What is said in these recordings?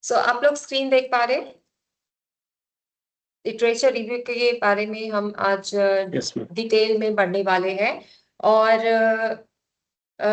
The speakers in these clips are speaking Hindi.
आप लोग स्क्रीन देख पा रहे हैं? लिटरेचर रिव्यू के बारे में हम आज यस मैम। डिटेल में पढ़ने वाले हैं। और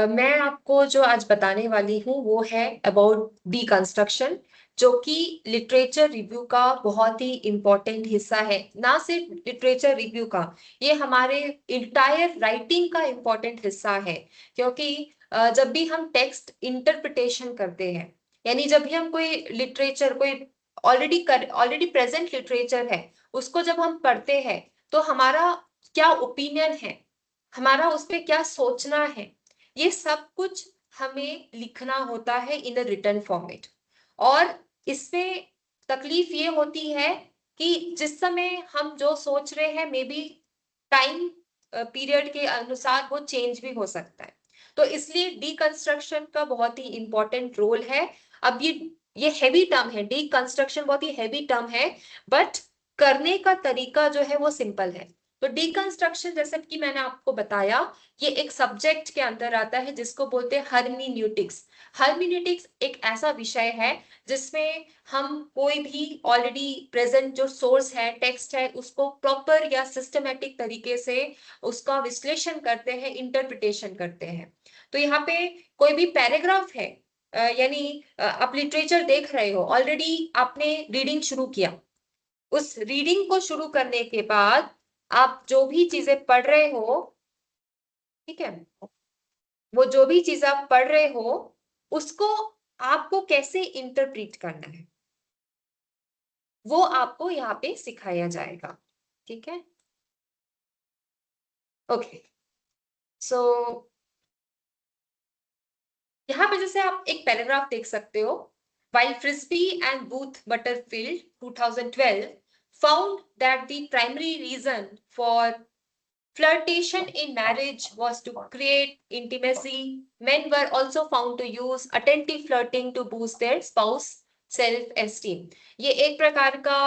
मैं आपको जो आज बताने वाली हूँ वो है अबाउट डीकंस्ट्रक्शन, जो कि लिटरेचर रिव्यू का बहुत ही इम्पोर्टेंट हिस्सा है। ना सिर्फ लिटरेचर रिव्यू का, ये हमारे इंटायर राइटिंग का इम्पोर्टेंट हिस्सा है। क्योंकि जब भी हम टेक्स्ट इंटरप्रिटेशन करते हैं, यानी जब भी हम कोई लिटरेचर, कोई ऑलरेडी प्रेजेंट लिटरेचर है, उसको जब हम पढ़ते हैं, तो हमारा क्या ओपिनियन है, हमारा उस पर क्या सोचना है, ये सब कुछ हमें लिखना होता है इन अ रिटन फॉर्मेट। और इसमें तकलीफ ये होती है कि जिस समय हम जो सोच रहे हैं, मे बी टाइम पीरियड के अनुसार वो चेंज भी हो सकता है। तो इसलिए डीकंस्ट्रक्शन का बहुत ही इंपॉर्टेंट रोल है। अब ये हैवी टर्म है, डीकंस्ट्रक्शन बहुत ही हैवी टर्म है, बट करने का तरीका जो है वो सिंपल है। तो डीकंस्ट्रक्शन, जैसे कि मैंने आपको बताया, ये एक सब्जेक्ट के अंदर आता है जिसको बोलते हैं हर्मेन्यूटिक्स। हर्मेन्यूटिक्स एक ऐसा विषय है जिसमें हम कोई भी ऑलरेडी प्रेजेंट जो सोर्स है, टेक्स्ट है, उसको प्रॉपर या सिस्टमेटिक तरीके से उसका विश्लेषण करते हैं, इंटरप्रिटेशन करते हैं। तो यहाँ पे कोई भी पैराग्राफ है, यानी आप लिटरेचर देख रहे हो, ऑलरेडी आपने रीडिंग शुरू किया। उस रीडिंग को शुरू करने के बाद आप जो भी चीजें पढ़ रहे हो, ठीक है, वो जो भी चीज आप पढ़ रहे हो, उसको आपको कैसे इंटरप्रीट करना है, वो आपको यहाँ पे सिखाया जाएगा। ठीक है, ओके। सो यहाँ पे जैसे आप एक पैराग्राफ देख सकते हो। While Frisbee and Booth Butterfield 2012 found that the primary reason for flirtation in marriage was to create intimacy, men were also found to use attentive flirting to boost their spouse self-esteem। ये एक प्रकार का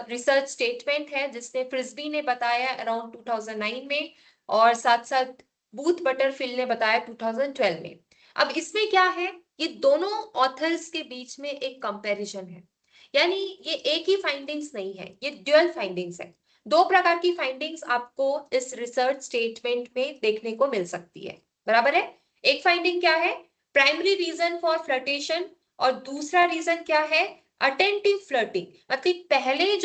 रिसर्च स्टेटमेंट है जिसने फ्रिस्बी ने बताया अराउंड 2009 में, और साथ साथ बूथ बटरफील्ड ने बताया 2012 में। अब इसमें क्या है, ये दोनों ऑथर्स के बीच में एक कंपैरिजन है, यानी ये एक ही फाइंडिंग्स नहीं है, ये ड्यूअल फाइंडिंग्स है। दो प्रकार की फाइंडिंग्स आपको इस रिसर्च स्टेटमेंट में देखने को मिल सकती है, बराबर है। एक फाइंडिंग क्या है, प्राइमरी रीजन फॉर फ्लर्टेशन, और दूसरा रीजन क्या है, अटेंटिव फ्लर्टिंग। मतलब पहले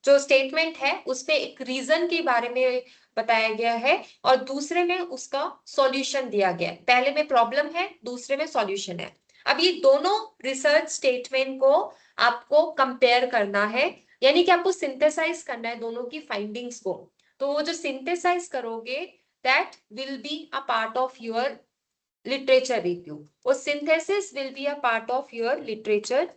जो स्टेटमेंट है उसमें एक रीजन के बारे में बताया गया है, और दूसरे में उसका सॉल्यूशन दिया गया है। पहले में प्रॉब्लम है, दूसरे में सॉल्यूशन है। अब ये दोनों रिसर्च स्टेटमेंट को आपको कंपेयर करना है, यानी कि आपको सिंथेसाइज करना है दोनों की फाइंडिंग्स को। तो वो जो सिंथेसाइज करोगे, that will be a part of your literature review. वो synthesis will be a part of your literature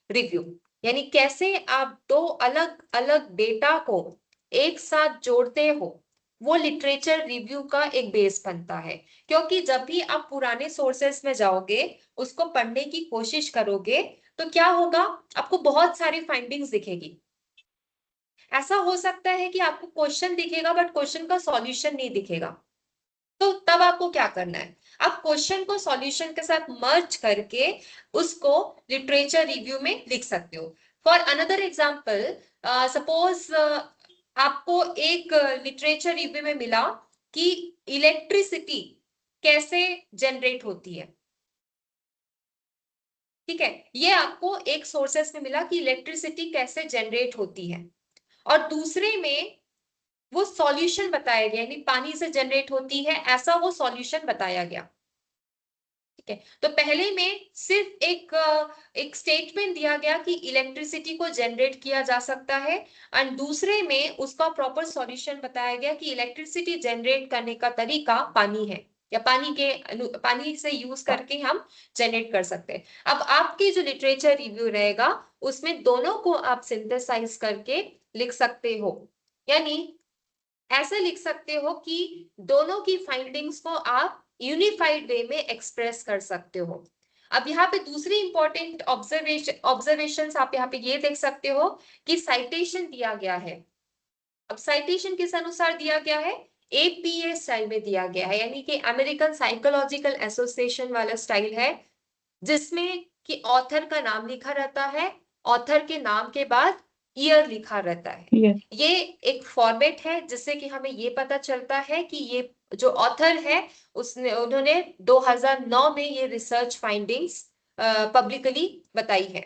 review. यानी कैसे आप दो अलग अलग डेटा को एक साथ जोड़ते हो, वो लिटरेचर रिव्यू का एक बेस बनता है। क्योंकि जब भी आप पुराने सोर्सेस में जाओगे, उसको पढ़ने की कोशिश करोगे, तो क्या होगा, आपको बहुत सारी फाइंडिंग्स दिखेगी। ऐसा हो सकता है कि आपको क्वेश्चन दिखेगा बट क्वेश्चन का सॉल्यूशन नहीं दिखेगा। तो तब आपको क्या करना है, आप क्वेश्चन को सॉल्यूशन के साथ मर्ज करके उसको लिटरेचर रिव्यू में लिख सकते हो। फॉर अनदर एग्जांपल, सपोज आपको एक लिटरेचर रिव्यू में मिला कि इलेक्ट्रिसिटी कैसे जनरेट होती है। ठीक है, ये आपको एक सोर्सेस में मिला कि इलेक्ट्रिसिटी कैसे जनरेट होती है, और दूसरे में वो सॉल्यूशन बताया गया, यानी पानी से जनरेट होती है, ऐसा वो सॉल्यूशन बताया गया। ठीक है, तो पहले में सिर्फ एक स्टेटमेंट दिया गया कि इलेक्ट्रिसिटी को जनरेट किया जा सकता है, एंड दूसरे में उसका प्रॉपर सॉल्यूशन बताया गया कि इलेक्ट्रिसिटी जनरेट करने का तरीका पानी है, या पानी से यूज करके हम जनरेट कर सकते हैं। अब आपकी जो लिटरेचर रिव्यू रहेगा, उसमें दोनों को आप सिंथेसाइज करके लिख सकते हो, यानी ऐसे लिख सकते हो कि दोनों की फाइंडिंग्स को आप यूनिफाइड वे में एक्सप्रेस कर सकते हो। अब यहाँ पे दूसरी इंपॉर्टेंट ऑब्जर्वेशंस आप यहाँ पे ये देख सकते हो कि साइटेशन दिया गया है। अब साइटेशन किस अनुसार दिया गया है, एपीए स्टाइल में दिया गया है, यानी कि अमेरिकन साइकोलॉजिकल एसोसिएशन वाला स्टाइल है, जिसमें कि ऑथर का नाम लिखा रहता है, ऑथर के नाम के बाद ईयर लिखा रहता है। ये एक फॉर्मेट है जिससे कि हमें ये पता चलता है कि ये जो ऑथर है उन्होंने 2009 में ये रिसर्च फाइंडिंग्स पब्लिकली बताई है।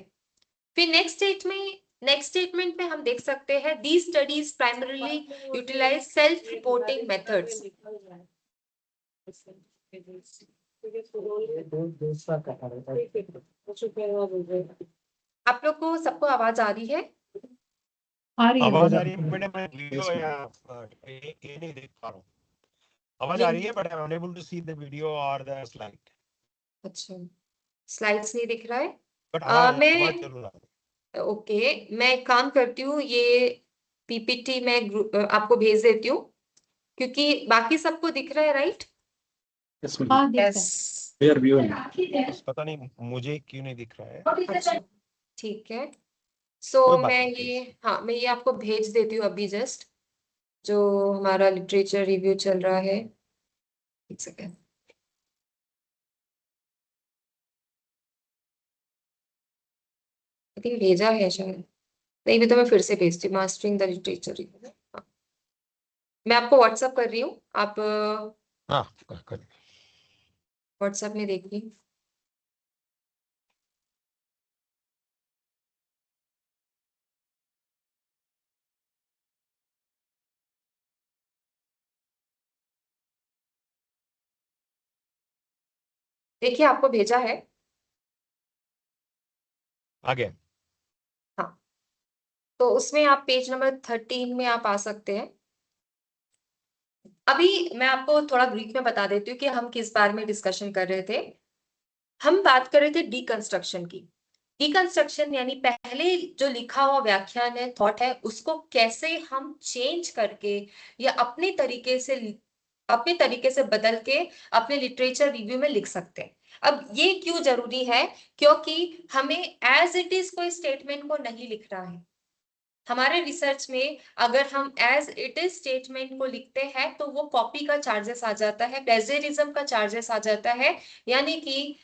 फिर नेक्स्ट स्टेटमेंट में हम देख सकते हैं these studies primarily utilize self reporting methods. आप लोग को सबको आवाज आ रही है? आवाज आ रही है बट मैं वीडियो या ये नहीं देख पा रहा हूँ। आवाज आ रही है but I am unable to see the video और द स्लाइड। अच्छा, स्लाइड्स नहीं दिख रहा है बट आवाज मैं जरूर आ रही है। ओके, मैं एक काम करती हूँ, ये पीपीटी मैं आपको भेज देती हूँ क्योंकि बाकी सबको दिख रहा है, राइट? यस, पता नहीं मुझे क्यों नहीं दिख रहा है। अच्छा ठीक है। सो कोई बात मैं नहीं, ये हाँ मैं ये आपको भेज देती हूँ अभी जस्ट, जो हमारा लिटरेचर रिव्यू चल रहा है। एक सेकेंड। आई थिंक भेजा है शायद, नहीं भी तो मैं फिर से भेजती हूँ, मास्टरिंग द लिटरेचर रिव्यू। मैं आपको व्हाट्सअप कर रही हूँ, आप हाँ कर व्हाट्सएप में देखिए। देखिए आपको भेजा है। आगे। हाँ, तो उसमें आप पेज नंबर 13 में आप आ सकते हैं। अभी मैं आपको थोड़ा ब्रीफ में बता देती हूँ कि हम किस बारे में डिस्कशन कर रहे थे। हम बात कर रहे थे डीकंस्ट्रक्शन की। डीकंस्ट्रक्शन यानी पहले जो लिखा हुआ व्याख्यान है, थॉट है, उसको कैसे हम चेंज करके या अपने तरीके से बदल के अपने लिटरेचर रिव्यू में लिख सकते हैं। अब ये क्यों जरूरी है? क्योंकि हमें एज इट इज कोई स्टेटमेंट को नहीं लिखना है। हमारे रिसर्च में अगर हम एज इट इज स्टेटमेंट को लिखते हैं तो वो कॉपी का चार्जेस आ जाता है, प्लेजरिज्म का चार्जेस आ जाता है। यानी कि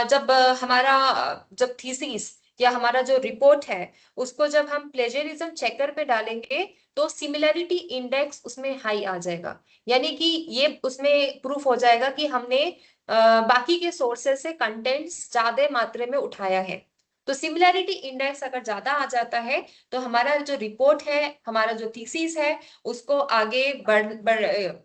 जब थीसिस या हमारा जो रिपोर्ट है उसको जब हम प्लेजरिज्म चेकर पे डालेंगे तो सिमिलैरिटी इंडेक्स उसमें हाई आ जाएगा। यानी कि ये उसमें प्रूफ हो जाएगा कि हमने बाकी के सोर्सेस से कंटेंट्स ज्यादा मात्रा में उठाया है। तो सिमिलैरिटी इंडेक्स अगर ज्यादा आ जाता है तो हमारा जो रिपोर्ट है, हमारा जो थीसिस है, उसको आगे बढ़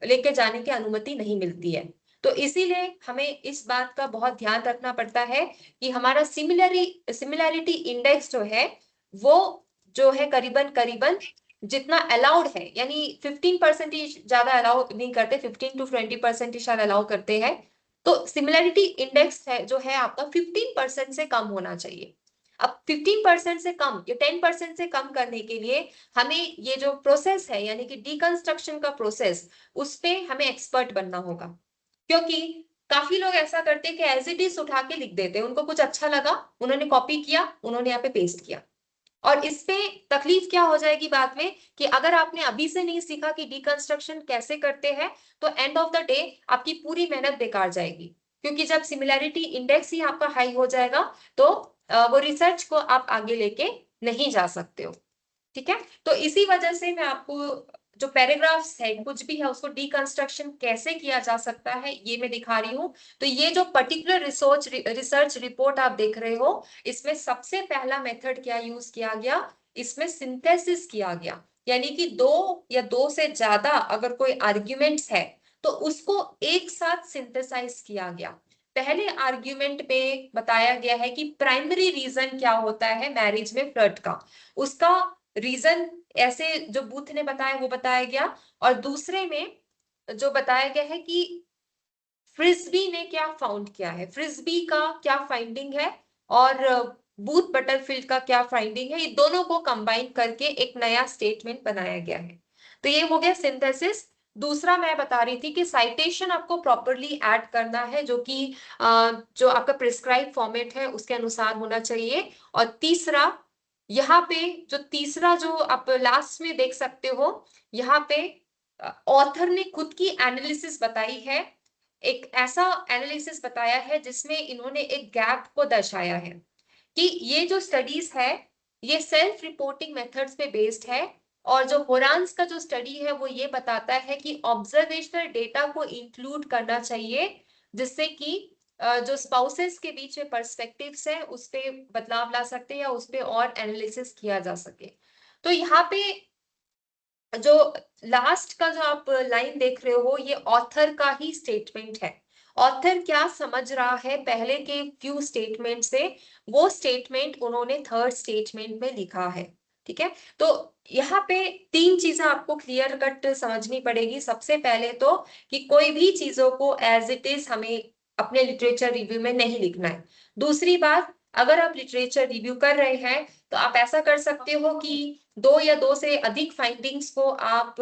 लेके जाने की अनुमति नहीं मिलती है। तो इसीलिए हमें इस बात का बहुत ध्यान रखना पड़ता है कि हमारा सिमिलैरिटी इंडेक्स जो है वो जो है करीबन करीबन जितना अलाउड है, यानी 15% ही ज्यादा अलाउ नहीं करते, 15 to 20% ही शायद अलाउ करते हैं। तो सिमिलैरिटी इंडेक्स है जो है आपका 15% से कम होना चाहिए। अब 15% से कम या 10% से कम करने के लिए हमें ये जो प्रोसेस है यानी कि डीकंस्ट्रक्शन का प्रोसेस, उस पे हमें एक्सपर्ट बनना होगा। क्योंकि काफी लोग ऐसा करते हैं कि एज इट इज उठा के लिख देते हैं, उनको कुछ अच्छा लगा, उन्होंने कॉपी किया, उन्होंने यहाँ पे पेस्ट किया। और इस पे तकलीफ क्या हो जाएगी बाद में कि अगर आपने अभी से नहीं सीखा कि डीकंस्ट्रक्शन कैसे करते हैं तो एंड ऑफ द डे आपकी पूरी मेहनत बेकार जाएगी। क्योंकि जब सिमिलैरिटी इंडेक्स ही आपका हाई हो जाएगा तो वो रिसर्च को आप आगे लेके नहीं जा सकते हो। ठीक है, तो इसी वजह से मैं आपको जो पैराग्राफ्स है कुछ भी है उसको डीकंस्ट्रक्शन कैसे किया जा सकता है ये मैं दिखा रही हूँ। तो ये जो पर्टिकुलर रिसर्च रिपोर्ट आप देख रहे हो, इसमें सबसे पहला मेथड क्या यूज किया गया, इसमें सिंथेसिस किया गया। यानी कि दो या दो से ज्यादा अगर कोई आर्ग्यूमेंट्स है तो उसको एक साथ सिंथेसाइज किया गया। पहले आर्ग्यूमेंट में बताया गया है कि प्राइमरी रीजन क्या होता है मैरिज में फ्लर्ट का, उसका रीजन ऐसे जो बूथ ने बताया वो बताया गया। और दूसरे में जो बताया गया है कि फ्रिस्बी ने क्या फाउंड किया है, फ्रिस्बी का क्या फाइंडिंग है और बूथ बटरफील्ड का क्या फाइंडिंग है, ये दोनों को कंबाइन करके एक नया स्टेटमेंट बनाया गया है। तो ये हो गया सिंथेसिस। दूसरा मैं बता रही थी कि साइटेशन आपको प्रॉपरली ऐड करना है जो कि जो आपका प्रिस्क्राइब फॉर्मेट है उसके अनुसार होना चाहिए। और तीसरा, यहाँ पे जो तीसरा जो आप लास्ट में देख सकते हो, यहाँ पे ऑथर ने खुद की एनालिसिस बताई है, एक ऐसा एनालिसिस बताया है जिसमें इन्होंने एक गैप को दर्शाया है। कि ये जो स्टडीज है ये सेल्फ रिपोर्टिंग मेथड्स पे बेस्ड है, और जो होरांस का जो स्टडी है वो ये बताता है कि ऑब्जर्वेशनल डेटा को इंक्लूड करना चाहिए, जिससे कि जो स्पाउसेस के बीच में पर्सपेक्टिव्स है उस पे बदलाव ला सकते हैं या उस पे और एनालिसिस किया जा सके। तो यहाँ पे जो लास्ट का जो आप लाइन देख रहे हो ये ऑथर का ही स्टेटमेंट है। ऑथर क्या समझ रहा है पहले के फ्यू स्टेटमेंट से, वो स्टेटमेंट उन्होंने थर्ड स्टेटमेंट में लिखा है। ठीक है, तो यहाँ पे तीन चीजें आपको क्लियर कट समझनी पड़ेगी। सबसे पहले तो कि कोई भी चीजों को एज इट इज हमें अपने लिटरेचर रिव्यू में नहीं लिखना है। दूसरी बात, अगर आप लिटरेचर रिव्यू कर रहे हैं तो आप ऐसा कर सकते हो कि दो या दो से अधिक फाइंडिंग्स को आप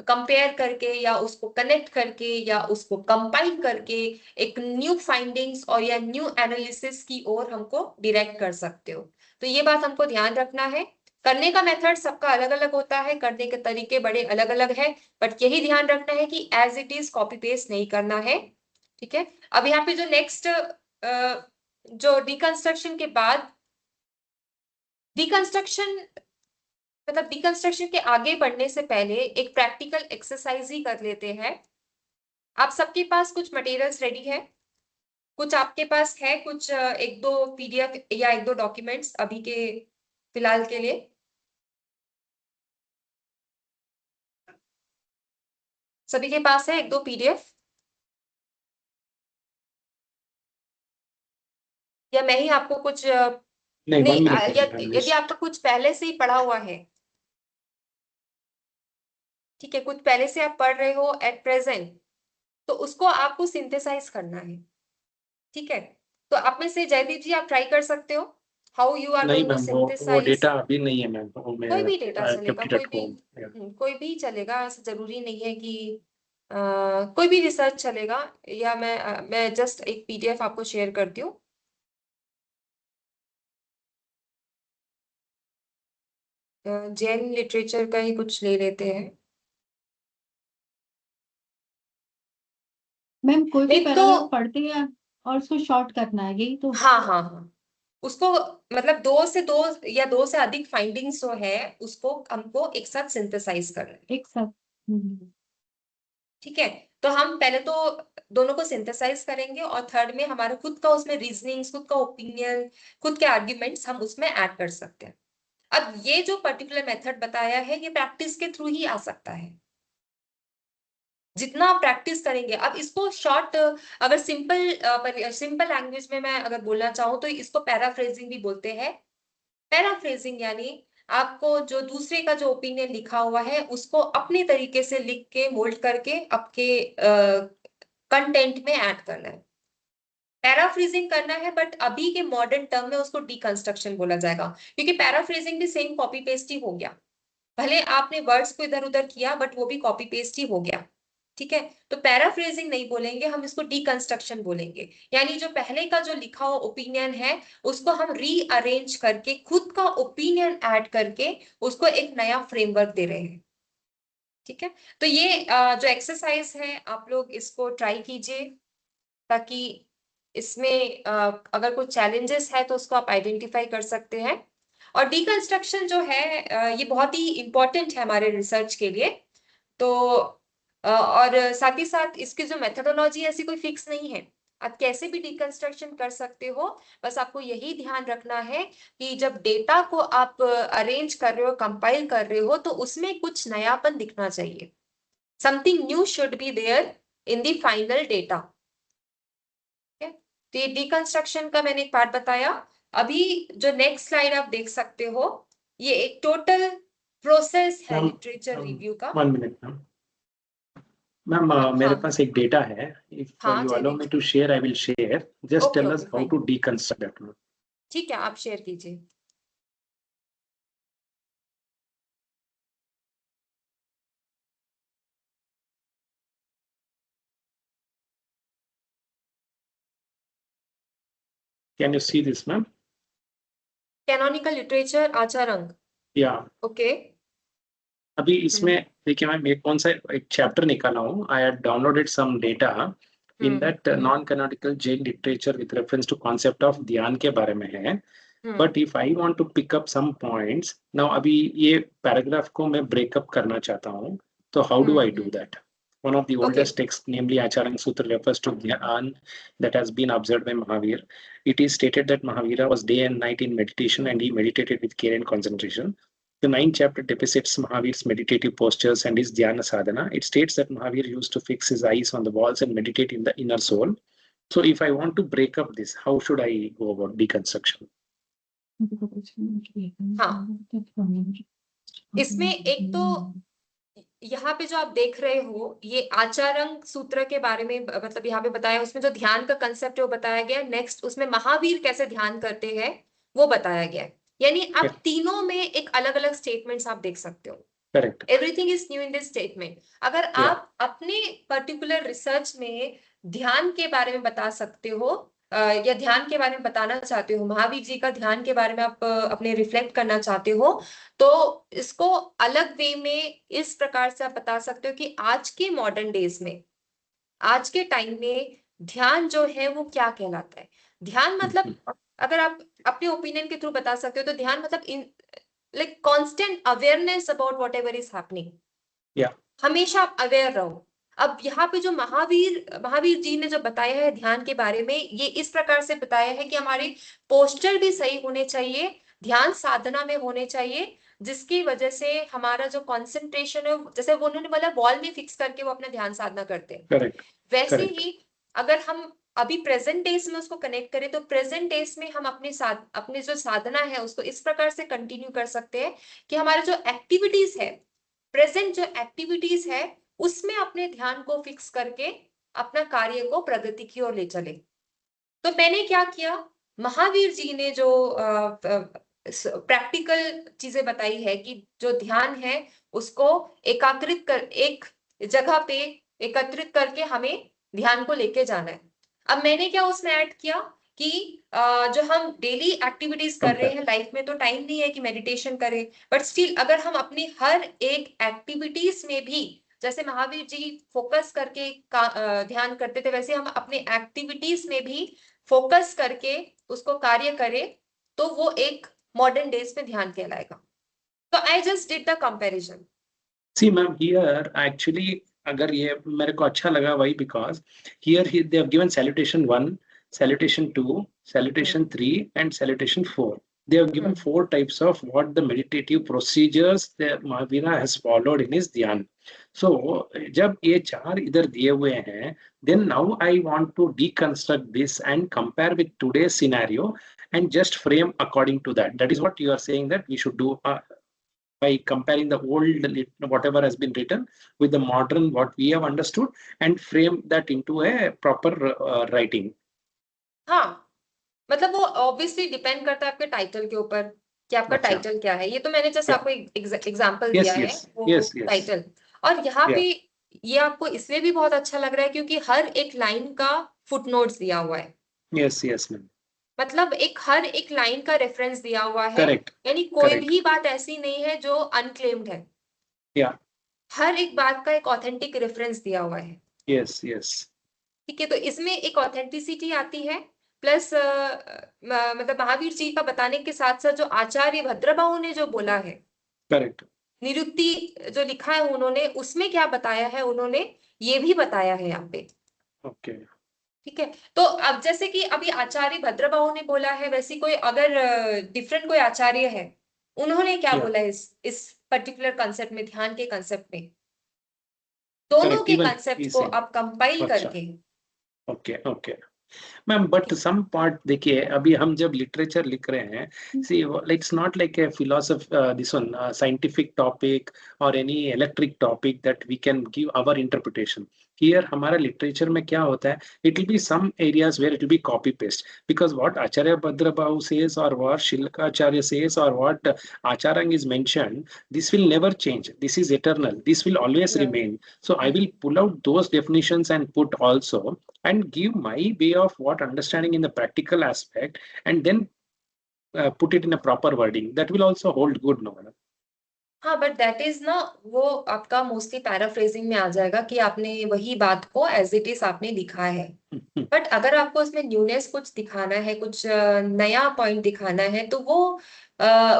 कंपेयर करके या उसको कनेक्ट करके या उसको कंपाइल करके एक न्यू फाइंडिंग्स और या न्यू एनालिसिस की ओर हमको डायरेक्ट कर सकते हो। तो ये बात हमको ध्यान रखना है। करने का मेथड सबका अलग अलग होता है, करने के तरीके बड़े अलग अलग है, बट यही ध्यान रखना है कि as it is copy paste नहीं करना है। ठीक है, अब यहाँ पे जो नेक्स्ट जो डिकंस्ट्रक्शन के बाद डिकंस्ट्रक्शन मतलब डिकंस्ट्रक्शन के आगे बढ़ने से पहले एक प्रैक्टिकल एक्सरसाइज ही कर लेते हैं। आप सबके पास कुछ मटेरियल्स रेडी है, कुछ आपके पास है, कुछ एक दो पीडीएफ या एक दो डॉक्यूमेंट्स अभी के फिलहाल के लिए? सभी के पास है एक दो पीडीएफ, या मैं ही आपको कुछ नहीं, यदि आपका कुछ पहले से ही पढ़ा हुआ है, ठीक है, कुछ पहले से आप पढ़ रहे हो एट प्रेजेंट, तो उसको आपको सिंथेसाइज करना है। ठीक है, तो आप में से जयदीप जी आप ट्राई कर सकते हो, how you are going to synthesize. वो डेटा अभी नहीं है मैम, कोई भी डेटा चलेगा, कोई भी चलेगा, ऐसा जरूरी नहीं है कि कोई भी रिसर्च चलेगा, या मैं जस्ट एक पीडीएफ आपको शेयर करती हूँ। जैन लिटरेचर का ही कुछ ले लेते हैं। मैम कोई भी नहीं पैराग्राफ पढ़ते हैं और उसको शॉर्ट करना है, यही तो? हाँ हाँ हाँ, उसको मतलब दो या दो से अधिक फाइंडिंग्स जो है उसको हमको एक साथ सिंथेसाइज करना है। एक साथ। ठीक है, तो हम पहले तो दोनों को सिंथेसाइज करेंगे और थर्ड में हमारा खुद का उसमें रीजनिंग, खुद का ओपिनियन, खुद के आर्ग्यूमेंट्स हम उसमें ऐड कर सकते हैं। अब ये जो पर्टिकुलर मेथड बताया है ये प्रैक्टिस के थ्रू ही आ सकता है, जितना आप प्रैक्टिस करेंगे। अब इसको शॉर्ट, अगर सिंपल लैंग्वेज में मैं अगर बोलना चाहूँ तो इसको पैराफ्रेजिंग भी बोलते हैं। पैराफ्रेजिंग यानी आपको जो दूसरे का जो ओपिनियन लिखा हुआ है उसको अपने तरीके से लिख के मोल्ड करके आपके कंटेंट में ऐड करना है। पैराफ्रेजिंग करना है, बट अभी के मॉडर्न टर्म में उसको डिकंस्ट्रक्शन बोला जाएगा, क्योंकि पैराफ्रेजिंग भी सेम कॉपी पेस्ट ही हो गया। भले आपने वर्ड्स को इधर उधर किया बट वो भी कॉपी पेस्ट ही हो गया। ठीक है, तो पैराफ्रेजिंग नहीं बोलेंगे, हम इसको डिकंस्ट्रक्शन बोलेंगे। यानी जो पहले का जो लिखा हुआ ओपिनियन है उसको हम रीअरेंज करके खुद का ओपिनियन ऐड करके उसको एक नया फ्रेमवर्क दे रहे हैं। ठीक है, तो ये जो एक्सरसाइज है आप लोग इसको ट्राई कीजिए, ताकि इसमें अगर कोई चैलेंजेस है तो उसको आप आइडेंटिफाई कर सकते हैं। और डिकंस्ट्रक्शन जो है ये बहुत ही इंपॉर्टेंट है हमारे रिसर्च के लिए। तो और साथ ही साथ इसकी जो मेथोडोलॉजी ऐसी कोई फिक्स नहीं है, आप कैसे भी डिकंस्ट्रक्शन कर सकते हो। बस आपको यही ध्यान रखना है कि जब डेटा को आप अरेंज कर रहे हो, कंपाइल कर रहे हो, तो उसमें कुछ नयापन दिखना चाहिए। Something new should be there in the final data. तो ये डिकंस्ट्रक्शन का मैंने एक पार्ट बताया। अभी जो नेक्स्ट स्लाइड आप देख सकते हो ये एक टोटल प्रोसेस है लिटरेचर रिव्यू का। 1 मिनट मैम, मेरे पास एक डेटा है, if you allow me to share I will share, just tell us how to deconstruct that. ठीक है, आप शेयर कीजिए। Can you see this, ma'am? Canonical literature Acharanga. या ओके, अभी इसमें देखिए मैम, एक कौन सा एक चैप्टर निकाला हूँ। I had downloaded some data in that non canonical Jain literature with reference to concept of dhyana के बारे में है। But if I want to pick up some points, now अभी ये paragraph को मैं break up करना चाहता हूँ, तो how do I do that? One of the oldest texts, namely Acharanga Sutra, refers to dhyan that has been observed by Mahavir. It is stated that Mahavira was day and night in meditation, and he meditated with care and concentration. The 9th chapter depicts Mahavir's meditative postures and his dhyana sadhana. It states that Mahavir used to fix his eyes on the walls and meditate in the inner soul. So if I want to break up this, how should I go about deconstruction? हाँ, इसमें एक तो यहाँ पे जो आप देख रहे हो, ये आचारंग सूत्र के बारे में मतलब यहाँ पे बताया, उसमें जो ध्यान का कंसेप्ट है वो बताया गया। नेक्स्ट उसमें महावीर कैसे ध्यान करते हैं वो बताया गया। यानी आप तीनों में एक अलग अलग स्टेटमेंट्स आप देख सकते हो। Correct. Everything is new in this statement. अगर आप अपने पर्टिकुलर रिसर्च में ध्यान के बारे में बता सकते हो या ध्यान के बारे में बताना चाहते हो, महावीर जी का ध्यान के बारे में आप अपने रिफ्लेक्ट करना चाहते हो, तो इसको अलग वे में इस प्रकार से आप बता सकते हो कि आज के मॉडर्न डेज में, आज के टाइम में ध्यान जो है वो क्या कहलाता है। ध्यान मतलब अगर आप अपने ओपिनियन के थ्रू बता सकते हो तो ध्यान मतलब like constant awareness about whatever is happening. हमेशा आप अवेयर रहो। अब यहाँ पे जो महावीर जी ने जो बताया है ध्यान के बारे में, ये इस प्रकार से बताया है कि हमारे पोस्चर भी सही होने चाहिए, ध्यान साधना में होने चाहिए, जिसकी वजह से हमारा जो कंसंट्रेशन है, जैसे वो उन्होंने बोला वॉल में फिक्स करके वो अपना ध्यान साधना करते हैं, वैसे ही अगर हम अभी प्रेजेंट डेज में उसको कनेक्ट करें तो प्रेजेंट डेज में हम अपने जो साधना है उसको इस प्रकार से कंटिन्यू कर सकते हैं कि हमारे जो एक्टिविटीज है, प्रेजेंट जो एक्टिविटीज है उसमें अपने ध्यान को फिक्स करके अपना कार्य को प्रगति की ओर ले चले। तो मैंने क्या किया, महावीर जी ने जो प्रैक्टिकल चीजें बताई है कि जो ध्यान है उसको एक जगह पे एकत्रित करके हमें ध्यान को लेके जाना है। अब मैंने क्या उसमें ऐड किया कि जो हम डेली एक्टिविटीज कर रहे हैं लाइफ में, तो टाइम नहीं है कि मेडिटेशन करें, बट स्टिल अगर हम अपनी हर एक एक्टिविटीज में भी जैसे महावीर जी फोकस करके ध्यान करते थे, वैसे हम अपने एक्टिविटीज में भी फोकस करके उसको कार्य करें तो वो एक मॉडर्न डेज में ध्यान कहलाएगा। तो I just did the comparison. See ma'am, here actually अगर ये मेरे को अच्छा लगा वही because here they have given salutation 1, salutation 2, salutation 3 and salutation 4. They have given 4 types of what the meditative procedures that Mahavira has followed in his dhyan. So जब ये 4 इधर दिए हुए हैं, then now I want to deconstruct this and compare with today's scenario and just frame according to that. That is what you are saying that we should do by comparing the old whatever has been written with the modern what we have understood and frame that into a proper writing. हाँ, मतलब वो ऑब्वियसली डिपेंड करता है आपके टाइटल के ऊपर कि आपका टाइटल क्या है। ये तो मैंने जस्ट आपको एग्जांपल दिया है वो टाइटल। और यहाँ पे ये आपको इसलिए भी बहुत अच्छा लग रहा है क्योंकि हर एक लाइन का फुटनोट्स दिया हुआ है। यस मैम, मतलब हर एक लाइन का रेफरेंस दिया हुआ है। यानी कोई भी बात ऐसी नहीं है जो अनक्लेम्ड है। हर एक बात का एक ऑथेंटिक रेफरेंस दिया हुआ है। यस ठीक है, तो इसमें एक ऑथेंटिसिटी आती है, प्लस मतलब महावीर जी का बताने के साथ साथ जो आचार्य भद्रबाहु ने जो बोला है, करेक्ट, निरुक्ति जो लिखा है उन्होंने, उसमें क्या बताया है उन्होंने ये भी बताया है यहाँ पे। ओके, ठीक है। तो अब जैसे कि अभी आचार्य भद्रबाहु ने बोला है, वैसे कोई अगर डिफरेंट कोई आचार्य है, उन्होंने क्या बोला है इस पर्टिकुलर कंसेप्ट में, ध्यान के कंसेप्ट में, दोनों के कंसेप्ट को आप कंपाइल करके। Okay ma'am, but some part देखिए, अभी हम जब लिटरेचर लिख रहे हैं, see it's not like a philosophy this one scientific topic और any electric topic that we can give our interpretation. Here हमारा लिटरेचर में क्या होता है, it will be some areas where it will be copy paste, because what Acharya Bhadrabahu says और व्हाट शिलकाचार्य सेज और what Acharya is mentioned, this will never change, this is eternal, this will always remain. So I will pull out those definitions and put also and give my way of what understanding in the practical aspect and then put it in a proper wording that will also hold good. No, हाँ, बट दैट इज ना, वो आपका मोस्टली पैराफ्रेजिंग में आ जाएगा कि आपने वही बात को एज इट इज आपने लिखा है। बट अगर आपको उसमें न्यूनेस कुछ दिखाना है, कुछ नया पॉइंट दिखाना है, तो वो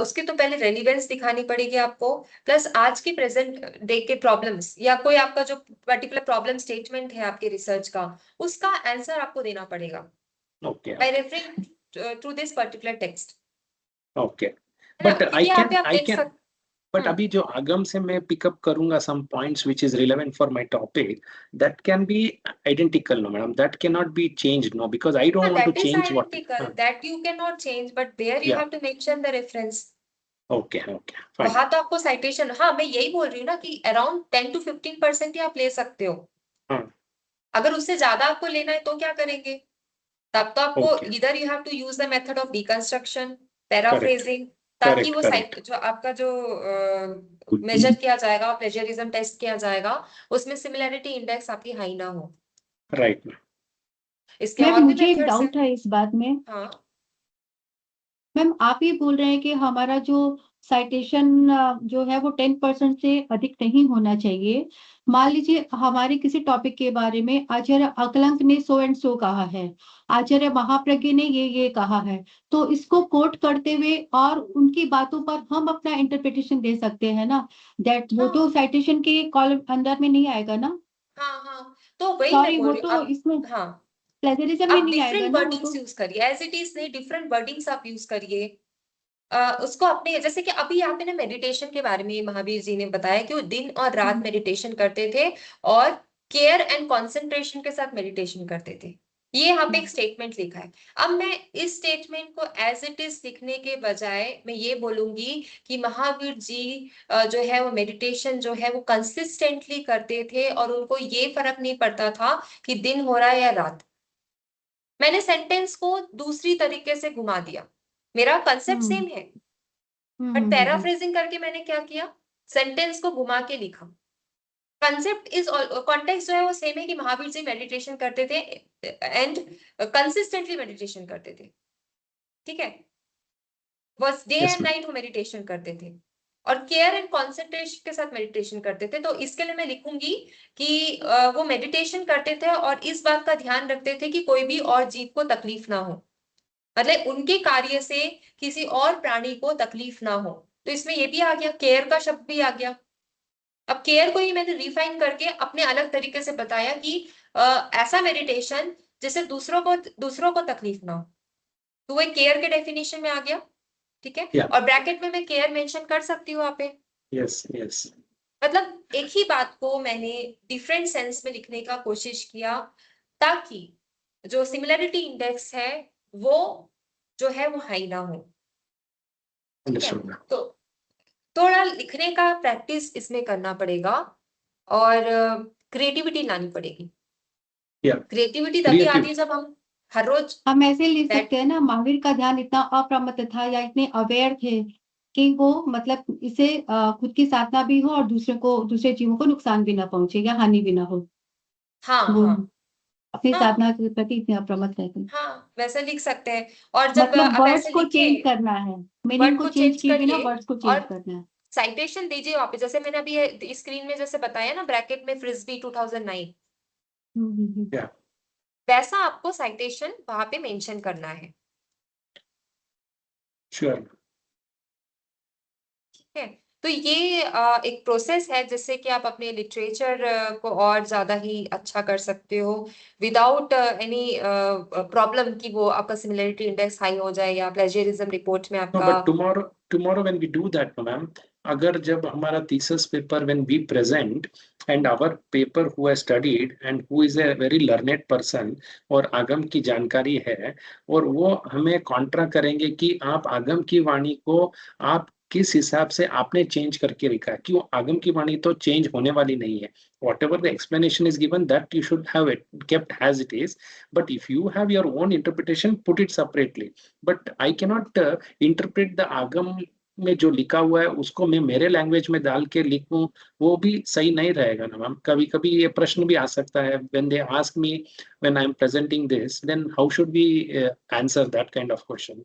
उसकी तो पहले रेलिवेंस दिखानी पड़ेगी आपको, प्लस आज की प्रेजेंट डे के प्रॉब्लम्स या कोई आपका जो पर्टिकुलर प्रॉब्लम स्टेटमेंट है आपके रिसर्च का, उसका आंसर आपको देना पड़ेगा Okay. By referring to this particular text, Okay. है ना? But क्योंकि यहाँ पे आप I देख can. सकते। But अभी जो आगम से मैं पिकअप करूंगा some points which is relevant for my topic, that can be identical, no, madam. That cannot be changed, no, because I don't want to That is change what. identical, that you cannot change, but there you Yeah. have to mention the reference. Okay. Okay. Fine. वहां तो आपको साइटेशन, हाँ मैं यही बोल रही हूँ ना कि अराउंड 10 to 15% ही आप ले सकते हो। हाँ. अगर उससे ज्यादा आपको लेना है तो क्या करेंगे? तब तो आपको Okay. इधर you have to use the method of deconstruction, Correct. Paraphrasing, ताकि Correct. वो Correct. जो आपका जो मेजर किया जाएगा, प्लेजरिज्म टेस्ट किया जाएगा, उसमें सिमिलैरिटी इंडेक्स आपकी हाई ना हो। Right. इसके मैम और भी मुझे एक मेथड्स डाउट हैं। है इस बात में। हाँ मैम आप ये बोल रहे हैं कि हमारा जो साइटेशन जो है वो 10% से अधिक नहीं होना चाहिए। मान लीजिए हमारे किसी टॉपिक के बारे में आचार्य अकलंक ने सो एंड सो कहा है, आचार्य महाप्रज्ञ ने ये कहा है, तो इसको कोट करते हुए और उनकी बातों पर हम अपना इंटरप्रिटेशन दे सकते हैं ना, दैट वो तो साइटेशन के कॉलम अंदर में नहीं आएगा ना। हाँ, तो वही मैं सॉरी, बोल वो रही हूँ तो आप। इसमें हाँ, प्लेजरिज्म में आप नहीं आएगा डिफरेंट ना, वो वर्डिंग्स तो। यूज करिए, एज इट इज नहीं, डिफरेंट वर्डिंग्स आप यूज करिए। उसको अपने, जैसे कि अभी यहाँ पे ना मेडिटेशन के बारे में महावीर जी ने बताया कि वो दिन और रात मेडिटेशन करते थे और केयर एंड कंसंट्रेशन के साथ मेडिटेशन करते थे। ये यहाँ पे एक स्टेटमेंट लिखा है। अब मैं इस स्टेटमेंट को एज इट इज लिखने के बजाय मैं ये बोलूंगी कि महावीर जी जो है वो मेडिटेशन जो है वो कंसिस्टेंटली करते थे और उनको ये फर्क नहीं पड़ता था कि दिन हो रहा है या रात। मैंने सेंटेंस को दूसरी तरीके से घुमा दिया, मेरा कंसेप्ट सेम है, बट पैराफ्रेजिंग करके मैंने क्या किया, सेंटेंस को घुमा के लिखा। कंसेप्ट इज, कॉन्टेक्स्ट जो है वो सेम है कि महावीर जी मेडिटेशन करते थे एंड कंसिस्टेंटली मेडिटेशन करते थे, ठीक है, बस day Yes, and ma'am. Night वो मेडिटेशन करते थे और केयर एंड कंसंट्रेशन के साथ मेडिटेशन करते थे। तो इसके लिए मैं लिखूंगी कि वो मेडिटेशन करते थे और इस बात का ध्यान रखते थे कि कोई भी और जीव को तकलीफ ना हो, मतलब उनके कार्य से किसी और प्राणी को तकलीफ ना हो। तो इसमें ये भी आ गया, केयर का शब्द भी आ गया। अब केयर को ही मैंने रिफाइन करके अपने अलग तरीके से बताया कि ऐसा मेडिटेशन जिससे दूसरों को तकलीफ ना हो, तो वो केयर के डेफिनेशन में आ गया, ठीक है। Yeah. और ब्रैकेट में मैं केयर मेंशन कर सकती हूँ यहाँ पे। Yes. Yes. मतलब एक ही बात को मैंने डिफरेंट सेंस में लिखने का कोशिश किया ताकि जो सिमिलैरिटी इंडेक्स है वो जो है वो हाई ना हो, ठीक है। Understood, ma'am. तो थोड़ा लिखने का प्रैक्टिस इसमें करना पड़ेगा और क्रिएटिविटी लानी पड़ेगी। Yeah. क्रिएटिविटी तभी Creative. आती है जब हम हर रोज हम ऐसे लिख That- सकते हैं ना, महावीर का ध्यान इतना अप्रमत्त था या इतने अवेयर थे कि वो मतलब इसे खुद की साधना भी हो और दूसरे जीवों को नुकसान भी ना पहुंचे या हानि भी ना हो। हाँ वो हाँ अपनी हाँ साधना के प्रति इतने अप्रमत्त रहते हैं। हाँ, वैसे लिख सकते हैं। और जब मतलब आप वर्ड्स ऐसे को लिखे, चेंज करना है, मीनिंग वर्ड को को चेंज चेंज किए बिना करिए वर्ड्स को चेंज और करना है। साइटेशन दीजिए वापस, जैसे मैंने अभी स्क्रीन में जैसे बताया ना ब्रैकेट में फ्रिस्बी 2009, Yeah. वैसा आपको साइटेशन वहां पे मेंशन करना है, Sure. ठीक है। तो ये एक प्रोसेस है जिससे कि आप अपने लिटरेचर को और ज्यादा ही अच्छा कर सकते हो विदाउट एनी प्रॉब्लम कि वो आपका सिमिलरिटी इंडेक्स हाई हो जाए या प्लेजरिज्म रिपोर्ट में No, आपका। but tomorrow when we do that, ma'am, अगर जब हमारा thesis paper when we present and our paper who has studied and who is a very learned person और आगम की जानकारी है और वो हमें कॉन्ट्रा करेंगे कि आप आगम की वाणी को आप किस हिसाब से आपने चेंज करके लिखा है, क्यों आगम की वाणी तो चेंज होने वाली नहीं है। Whatever the explanation is given, that you should have it kept as it is. But if you have your own interpretation, put it separately. But I cannot interpret the आगम में जो लिखा हुआ है उसको मैं मेरे लैंग्वेज में डाल के लिखूं, वो भी सही नहीं रहेगा ना मैम। कभी कभी ये प्रश्न भी आ सकता है when they ask me when I am presenting this, then how should we answer that kind of question?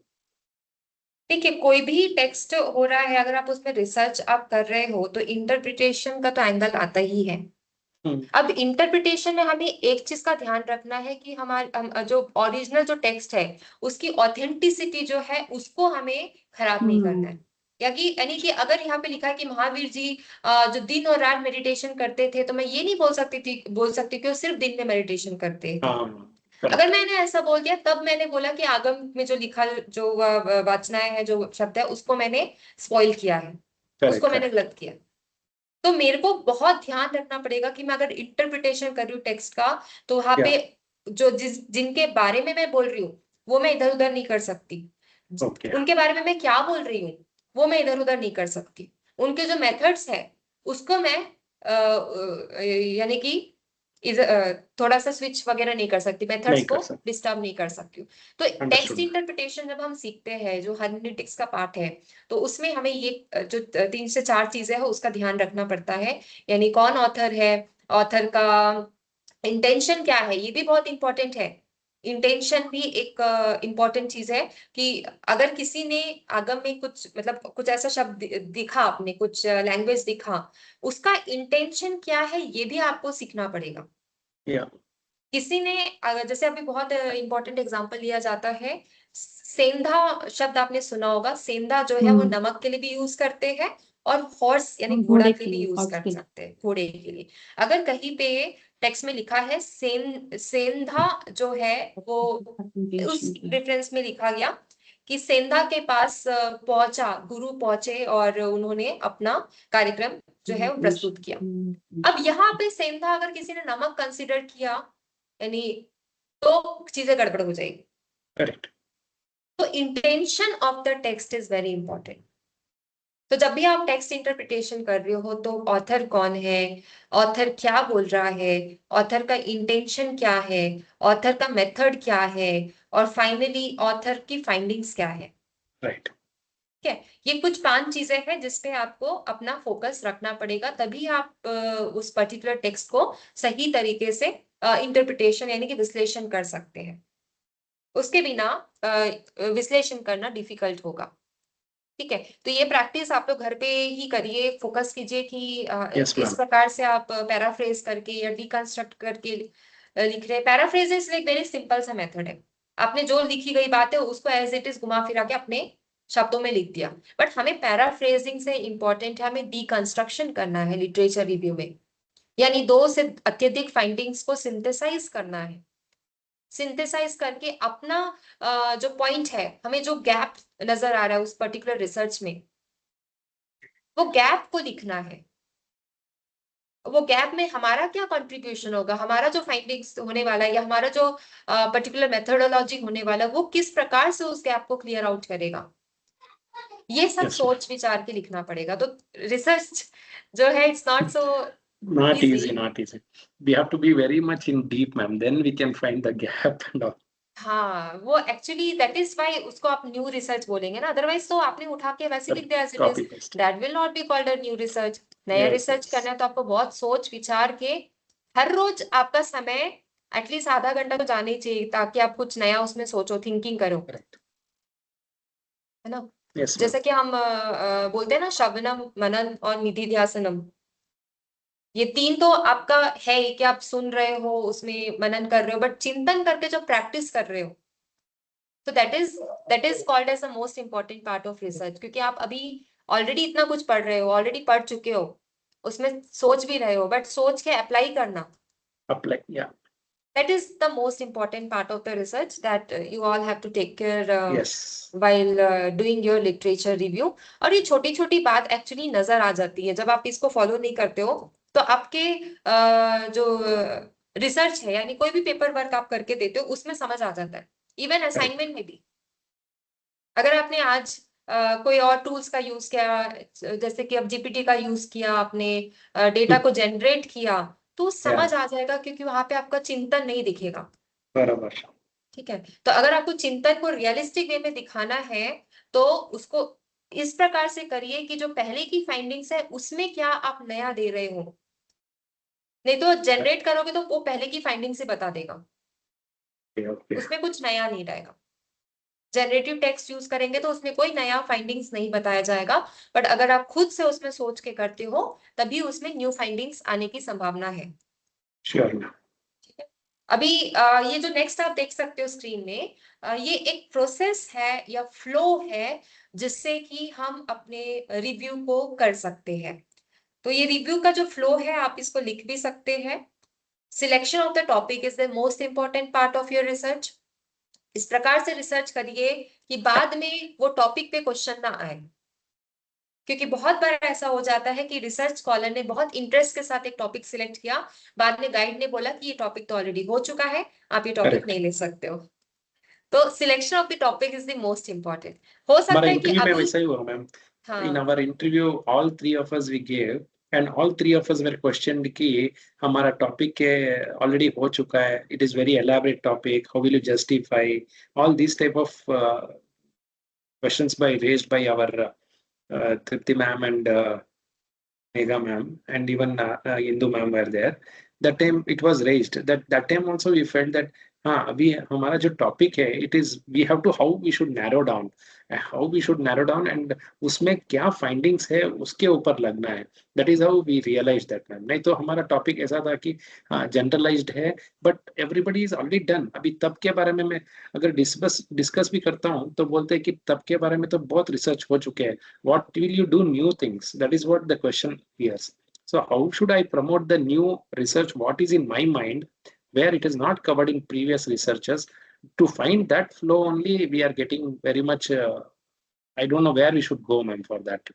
देखिए, कोई भी टेक्स्ट हो रहा है, अगर आप उसमें रिसर्च आप कर रहे हो तो इंटरप्रिटेशन का तो एंगल आता ही है। अब इंटरप्रिटेशन में हमें एक चीज का ध्यान रखना है कि जो ओरिजिनल जो टेक्स्ट है उसकी ऑथेंटिसिटी जो है उसको हमें खराब नहीं करना है। यानी कि अगर यहाँ पे लिखा है कि महावीर जी जो दिन और रात मेडिटेशन करते थे, तो मैं ये नहीं बोल सकती कि वो सिर्फ दिन में मेडिटेशन करते थे। अगर मैंने ऐसा बोल दिया तब मैंने बोला कि आगम में जो लिखा जो वाचनाएं है, जो शब्द है, उसको मैंने स्पॉइल किया है, उसको मैंने गलत किया। तो मेरे को बहुत ध्यान रखना पड़ेगा कि मैं अगर इंटरप्रिटेशन कर रही हूँ टेक्स्ट का, तो वहां पे जो जिनके बारे में मैं बोल रही हूँ वो मैं इधर उधर नहीं कर सकती। उनके बारे में मैं क्या बोल रही हूँ वो मैं इधर उधर नहीं कर सकती। उनके जो मेथड्स है उसको मैं यानी कि थोड़ा सा स्विच वगैरह नहीं कर सकती, मेथड्स को डिस्टर्ब नहीं कर सकती हूँ। तो टेक्स्ट इंटरप्रिटेशन जब हम सीखते हैं, जो हर्मेनेटिक्स का पार्ट है, तो उसमें हमें ये जो 3 से 4 चीजें है उसका ध्यान रखना पड़ता है। यानी कौन ऑथर है, ऑथर का इंटेंशन क्या है, ये भी बहुत इंपॉर्टेंट है। इंटेंशन भी एक इंपॉर्टेंट चीज है कि अगर किसी ने आगम में कुछ मतलब कुछ ऐसा शब्द दिखा, आपने कुछ लैंग्वेज दिखा, उसका इंटेंशन क्या है ये भी आपको सीखना पड़ेगा। किसी ने जैसे अभी बहुत इंपॉर्टेंट एग्जांपल लिया जाता है, सेंधा शब्द आपने सुना होगा। सेंधा जो है वो नमक के लिए भी यूज करते हैं और हॉर्स यानी घोड़ा के लिए भी यूज कर सकते हैं, घोड़े के लिए। अगर कहीं पे टेक्स्ट में लिखा है सेंधा जो है वो उस रेफरेंस में लिखा गया कि सेंधा के पास पहुंचा, गुरु पहुंचे और उन्होंने अपना कार्यक्रम जो है वो प्रस्तुत किया। अब यहाँ पे सेंधा अगर किसी ने नमक कंसिडर किया, यानी तो चीजें गड़बड़ हो जाएगी। करेक्ट। तो intention of the text is very important. तो जब भी आप टेक्स्ट इंटरप्रिटेशन कर रहे हो तो ऑथर कौन है, ऑथर क्या बोल रहा है, ऑथर का इंटेंशन क्या है, ऑथर का मेथड क्या है, और फाइनली ऑथर की फाइंडिंग्स क्या है। राइट। ठीक है, ये कुछ 5 चीजें हैं जिसपे आपको अपना फोकस रखना पड़ेगा, तभी आप उस पर्टिकुलर टेक्स्ट को सही तरीके से इंटरप्रिटेशन यानी कि विश्लेषण कर सकते हैं। उसके बिना विश्लेषण करना डिफिकल्ट होगा। ठीक है, तो ये प्रैक्टिस आप लोग घर पे ही करिए, फोकस कीजिए कि इस प्रकार से आप पैराफ्रेज करके या डिकंस्ट्रक्ट करके लिख रहे हैं। Paraphrase is like very simple सा मेथड है। आपने जो लिखी गई बात है उसको एज इट इज घुमा फिरा के अपने शब्दों में लिख दिया। बट हमें पैराफ्रेजिंग से इंपॉर्टेंट है, हमें डिकंस्ट्रक्शन करना है लिटरेचर रिव्यू में, यानी 2 से अत्यधिक फाइंडिंग्स को सिंथेसाइज करना है। सिंथेसाइज करके अपना जो पॉइंट है, हमें जो गैप नजर आ रहा है उस पर्टिकुलर रिसर्च में, वो गैप को लिखना है। वो गैप में हमारा क्या कंट्रीब्यूशन होगा, हमारा जो फाइंडिंग्स होने वाला है या हमारा जो पर्टिकुलर मेथोडोलॉजी होने वाला है वो किस प्रकार से उस गैप को क्लियर आउट करेगा, ये सब सोच विचार के लिखना पड़ेगा। तो रिसर्च जो है it's not so not easy, not easy. We have to be very much in deep, ma'am, then we can find the gap and all. हाँ, वो एक्चुअली दैट इज व्हाई उसको आप न्यू रिसर्च बोलेंगे ना, अदरवाइज तो आपने उठा के वैसे लिख दिया as it is, that will not be called a new research. नया रिसर्च करना है तो आपको बहुत सोच विचार के हर रोज आपका समय एटलीस्ट आधा घंटा तो जाना ही चाहिए, ताकि आप कुछ नया उसमें सोचो, थिंकिंग करो, है ना। जैसे कि हम बोलते हैं ना, श्रवणम, मनन और निधिध्यासनम, ये 3 तो आपका है ही कि आप सुन रहे हो, उसमें मनन कर रहे हो, बट चिंतन करके जो प्रैक्टिस कर रहे हो, तो that is called as the most important part of research. क्योंकि आप अभी ऑलरेडी इतना कुछ पढ़ रहे हो, ऑलरेडी पढ़ चुके हो, उसमें सोच भी रहे हो, बट सोच के अप्लाई करना, that is the most important part of the research that you all have to take care while doing your literature review। और ये छोटी छोटी बात एक्चुअली नजर आ जाती है, जब आप इसको फॉलो नहीं करते हो तो आपके जो रिसर्च है यानी कोई भी पेपर वर्क आप करके देते हो उसमें समझ आ जाता है। इवन असाइनमेंट में भी अगर आपने आज कोई और टूल्स का यूज किया, जैसे कि अब जीपीटी का यूज किया, आपने डेटा को जनरेट किया, तो समझ आ जाएगा, क्योंकि वहां पे आपका चिंतन नहीं दिखेगा। बराबर। ठीक है, तो अगर आपको चिंतन को रियलिस्टिक वे में दिखाना है तो उसको इस प्रकार से करिए कि जो पहले की फाइंडिंग्स है उसमें क्या आप नया दे रहे हो। नहीं तो जनरेट करोगे तो वो पहले की फाइंडिंग से बता देगा, उसमें कुछ नया नहीं रहेगा। जनरेटिव टेक्स्ट यूज करेंगे तो उसमें कोई नया फाइंडिंग्स नहीं बताया जाएगा, बट अगर आप खुद से उसमें सोच के करते हो तभी उसमें न्यू फाइंडिंग्स आने की संभावना है। श्योर। ठीक है। अभी ये जो नेक्स्ट आप देख सकते हो स्क्रीन में, ये एक प्रोसेस है या फ्लो है जिससे कि हम अपने रिव्यू को कर सकते हैं। तो ये रिव्यू का जो फ्लो है आप इसको लिख भी सकते हैं। Selection of the topic is the most important part of your research. इस प्रकार से रिसर्च करिए कि बाद में वो टॉपिक पे क्वेश्चन ना आए, क्योंकि बहुत बार ऐसा हो जाता है कि रिसर्च स्कॉलर ने बहुत इंटरेस्ट के साथ एक टॉपिक सिलेक्ट किया, बाद में गाइड ने बोला कि ये टॉपिक तो ऑलरेडी हो चुका है, आप ये टॉपिक करेक्ट। नहीं ले सकते हो। तो selection of the topic is the most important. हो सकता हमारा है कि इंटरव्यू में अभी वैसा ही हुआ मैम। हाँ In our interview, all three of us we gave, and all three of us were questioned कि हमारा टॉपिक ऑलरेडी हो चुका है, it is very elaborate topic, how will you justify, all these type of questions raised by our Tripti ma'am and Megha ma'am, and even Indu ma'am were there. That time it was raised. That time also we felt that हाँ अभी हमारा जो टॉपिक है it is we have to how we should narrow down and उसमें क्या फाइंडिंग्स है उसके ऊपर लगना है. That is how we realized that ma'am. नहीं तो हमारा टॉपिक ऐसा था कि हाँ जनरलाइज्ड है but everybody is already done. अभी तब के बारे में मैं अगर डिस्कस भी करता हूँ तो बोलते हैं कि तब के बारे में तो बहुत रिसर्च हो चुके हैं. What will you do new things? That is what the question hears. So how should I promote the new research? What is in my mind where it is not covered in previous researches? To find that flow only we are getting very much I don't know where we should go ma'am for that.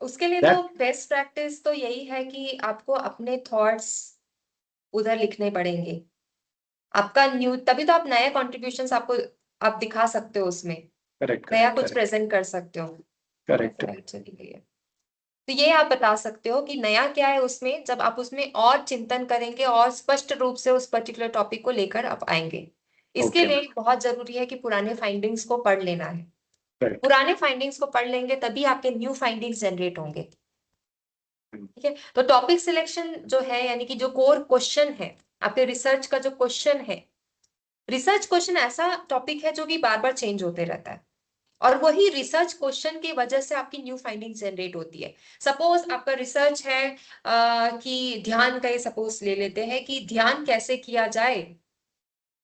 उसके लिए That तो बेस्ट प्रैक्टिस तो यही है कि आपको अपने थॉट्स उधर लिखने पड़ेंगे। आपका न्यू, तभी तो आप नए कॉन्ट्रीब्यूशंस आपको आप दिखा सकते हो, उसमें correct नया correct कुछ correct प्रेजेंट कर सकते हो। correct. चली गई है। तो ये आप बता सकते हो कि नया क्या है उसमें, जब आप उसमें और चिंतन करेंगे और स्पष्ट रूप से उस पर्टिकुलर टॉपिक को लेकर आप आएंगे। इसके Okay, लिए बहुत जरूरी है कि पुराने फाइंडिंग्स को पढ़ लेना है। correct. पुराने फाइंडिंग्स को पढ़ लेंगे तभी आपके न्यू फाइंडिंग्स जनरेट होंगे। हम्म। ठीक है। तो टॉपिक सिलेक्शन जो है, यानी कि जो कोर क्वेश्चन है आपके रिसर्च का, जो क्वेश्चन है, रिसर्च क्वेश्चन ऐसा टॉपिक है जो कि बार बार चेंज होते रहता है, और वही रिसर्च क्वेश्चन की वजह से आपकी न्यू फाइंडिंग जनरेट होती है। सपोज आपका रिसर्च है कि ध्यान का, सपोज ले लेते हैं कि ध्यान कैसे किया जाए,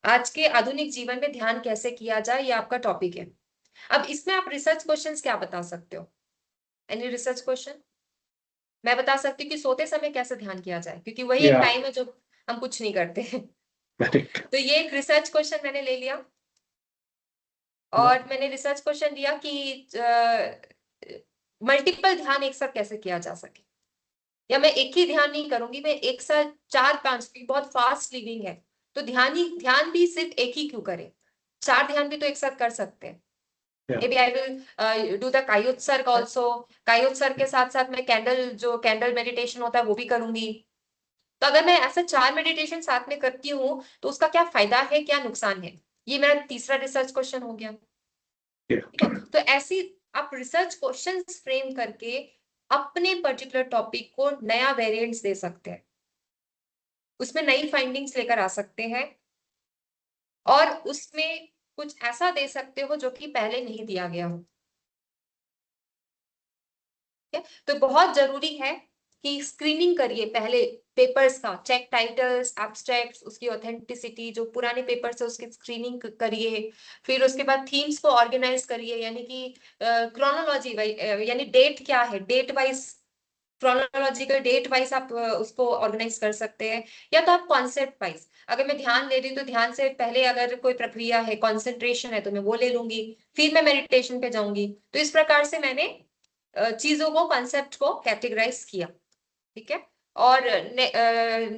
आज के आधुनिक जीवन में ध्यान कैसे किया जाए, ये आपका टॉपिक है। अब इसमें आप रिसर्च क्वेश्चंस क्या बता सकते हो? Any research question? मैं बता सकती हूँ कि सोते समय कैसे ध्यान किया जाए, क्योंकि वही एक Yeah, टाइम है जो हम कुछ नहीं करते हैं। correct. तो ये एक रिसर्च क्वेश्चन मैंने ले लिया, और मैंने रिसर्च क्वेश्चन दिया कि मल्टीपल ध्यान एक साथ कैसे किया जा सके, या मैं एक ही ध्यान नहीं करूंगी, मैं एक साथ 4-5, बहुत फास्ट लिविंग है तो ध्यान भी सिर्फ एक ही क्यों करें, 4 ध्यान भी तो एक साथ कर सकते हैं। Yeah. Maybe I will do the कायोत्सर्ग also. कायोत्सर्ग के साथ साथ मैं कैंडल मेडिटेशन होता है वो भी करूंगी। तो अगर मैं ऐसा 4 मेडिटेशन साथ में करती हूँ तो उसका क्या फायदा है, क्या नुकसान है, ये मेरा तीसरा रिसर्च क्वेश्चन हो गया। Yeah. ठीक है। तो ऐसी आप रिसर्च क्वेश्चंस फ्रेम करके अपने पर्टिकुलर टॉपिक को नया वेरिएंट्स दे सकते हैं, उसमें नई फाइंडिंग्स लेकर आ सकते हैं, और उसमें कुछ ऐसा दे सकते हो जो कि पहले नहीं दिया गया हो। तो बहुत जरूरी है कि स्क्रीनिंग करिए पहले पेपर्स का, चेक टाइटल्स, एब्स्ट्रैक्ट्स, उसकी ऑथेंटिसिटी, जो पुराने पेपर्स है उसकी स्क्रीनिंग करिए। फिर उसके बाद थीम्स को ऑर्गेनाइज करिए, यानी कि क्रोनोलॉजी यानी डेट क्या है, date wise, chronological date wise आप उसको ऑर्गेनाइज कर सकते हैं, या तो आप कॉन्सेप्ट वाइज, अगर मैं ध्यान ले रही हूँ तो ध्यान से पहले अगर कोई प्रक्रिया है, कॉन्सेंट्रेशन है, तो मैं वो ले लूंगी, फिर मैं मेडिटेशन पे जाऊंगी। तो इस प्रकार से मैंने चीजों को, कॉन्सेप्ट को कैटेगराइज किया। ठीक है। और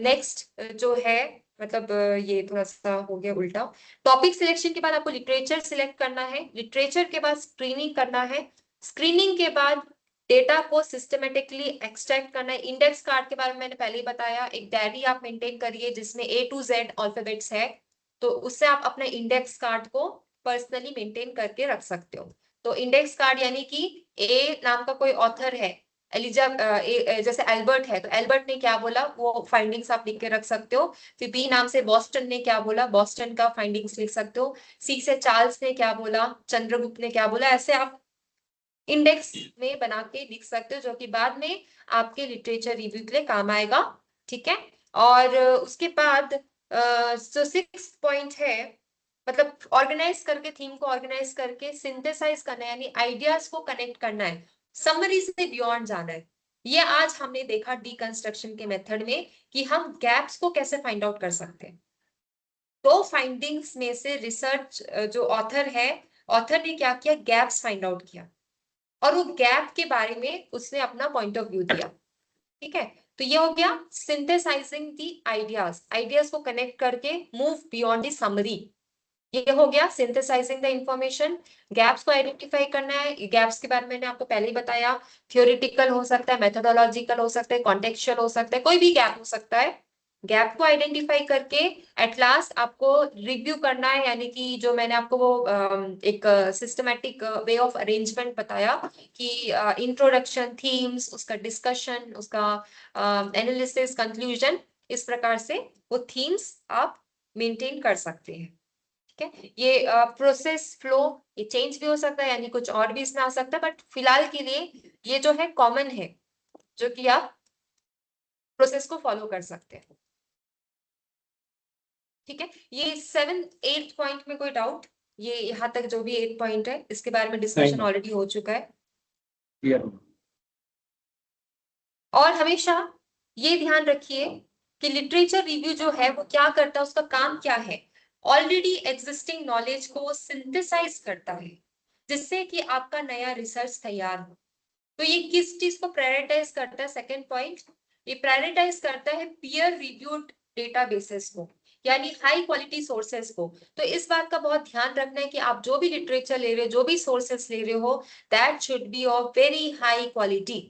नेक्स्ट जो है, मतलब ये थोड़ा सा हो गया उल्टा। टॉपिक सिलेक्शन के बाद आपको लिटरेचर सिलेक्ट करना है, लिटरेचर के बाद स्क्रीनिंग करना है, स्क्रीनिंग के बाद डेटा को सिस्टमेटिकली एक्सट्रैक्ट करना है। इंडेक्स कार्ड के बारे में मैंने पहले ही बताया, एक डायरी आप मेंटेन करिए जिसमें A to Z अल्फाबेट्स है, तो उससे आप अपने इंडेक्स कार्ड को पर्सनली मेंटेन करके रख सकते हो। तो इंडेक्स कार्ड यानी कि A नाम का कोई ऑथर है, एलिजा जैसे एल्बर्ट है तो एल्बर्ट ने क्या बोला वो फाइंडिंग्स आप लिख के रख सकते हो। फिर बी नाम से बॉस्टन ने क्या बोला, बॉस्टन का फाइंडिंग्स लिख सकते हो। सी से चार्ल्स ने क्या बोला, चंद्रगुप्त ने क्या बोला, ऐसे आप इंडेक्स में बना के लिख सकते हो जो कि बाद में आपके लिटरेचर रिव्यू के लिए काम आएगा। ठीक है, और उसके बाद जो 6 पॉइंट है, मतलब ऑर्गेनाइज करके थीम को ऑर्गेनाइज करके सिंथेसाइज करना है, यानी आइडियाज को कनेक्ट करना है, समरी से बियॉन्ड जाना है। ये आज हमने देखा डीकंस्ट्रक्शन के मेथड में कि हम गैप्स को कैसे फाइंड आउट कर सकते हैं। तो फाइंडिंग्स में से रिसर्च जो ऑथर है, ऑथर ने क्या किया, गैप्स फाइंड आउट किया और वो गैप के बारे में उसने अपना पॉइंट ऑफ व्यू दिया। ठीक है, तो ये हो गया सिंथेसाइजिंग दी आइडियाज, आइडियाज को कनेक्ट करके मूव बियॉन्ड द समरी। ये हो गया सिंथेसाइजिंग द इंफॉर्मेशन। गैप्स को आइडेंटिफाई करना है, गैप्स के बारे में मैंने आपको पहले ही बताया, थियोरेटिकल हो सकता है, मेथोडोलॉजिकल हो सकता है, कॉन्टेक्चुअल हो सकता है, कोई भी गैप हो सकता है। गैप को आइडेंटिफाई करके एट लास्ट आपको रिव्यू करना है, यानी कि जो मैंने आपको वो एक सिस्टमैटिक वे ऑफ अरेंजमेंट बताया कि इंट्रोडक्शन, थीम्स, उसका डिस्कशन, उसका एनालिसिस, कंक्लूजन, इस प्रकार से वो थीम्स आप मेंटेन कर सकते हैं। ठीक है, ये प्रोसेस फ्लो ये चेंज भी हो सकता है, यानी कुछ और भी इसमें आ सकता है, बट फिलहाल के लिए ये जो है कॉमन है जो कि आप प्रोसेस को फॉलो कर सकते हैं। ठीक है, ये 7-8 पॉइंट में कोई डाउट, ये यहाँ तक जो भी 8 पॉइंट है इसके बारे में डिस्कशन ऑलरेडी हो चुका है। Yeah. और हमेशा ये ध्यान रखिए कि लिटरेचर रिव्यू जो है वो क्या करता है, उसका काम क्या है, ऑलरेडी एग्जिस्टिंग नॉलेज को सिंथेसाइज करता है जिससे कि आपका नया रिसर्च तैयार हो। तो ये किस चीज को प्रायोरिटाइज करता है, सेकंड पॉइंट, ये प्रायोरिटाइज करता है पीयर रिव्यूड डेटाबेसेस को, यानी हाई क्वालिटी सोर्सेस को। तो इस बात का बहुत ध्यान रखना है कि आप जो भी लिटरेचर ले रहे हो, जो भी सोर्सेस ले रहे हो, that should be of very high quality,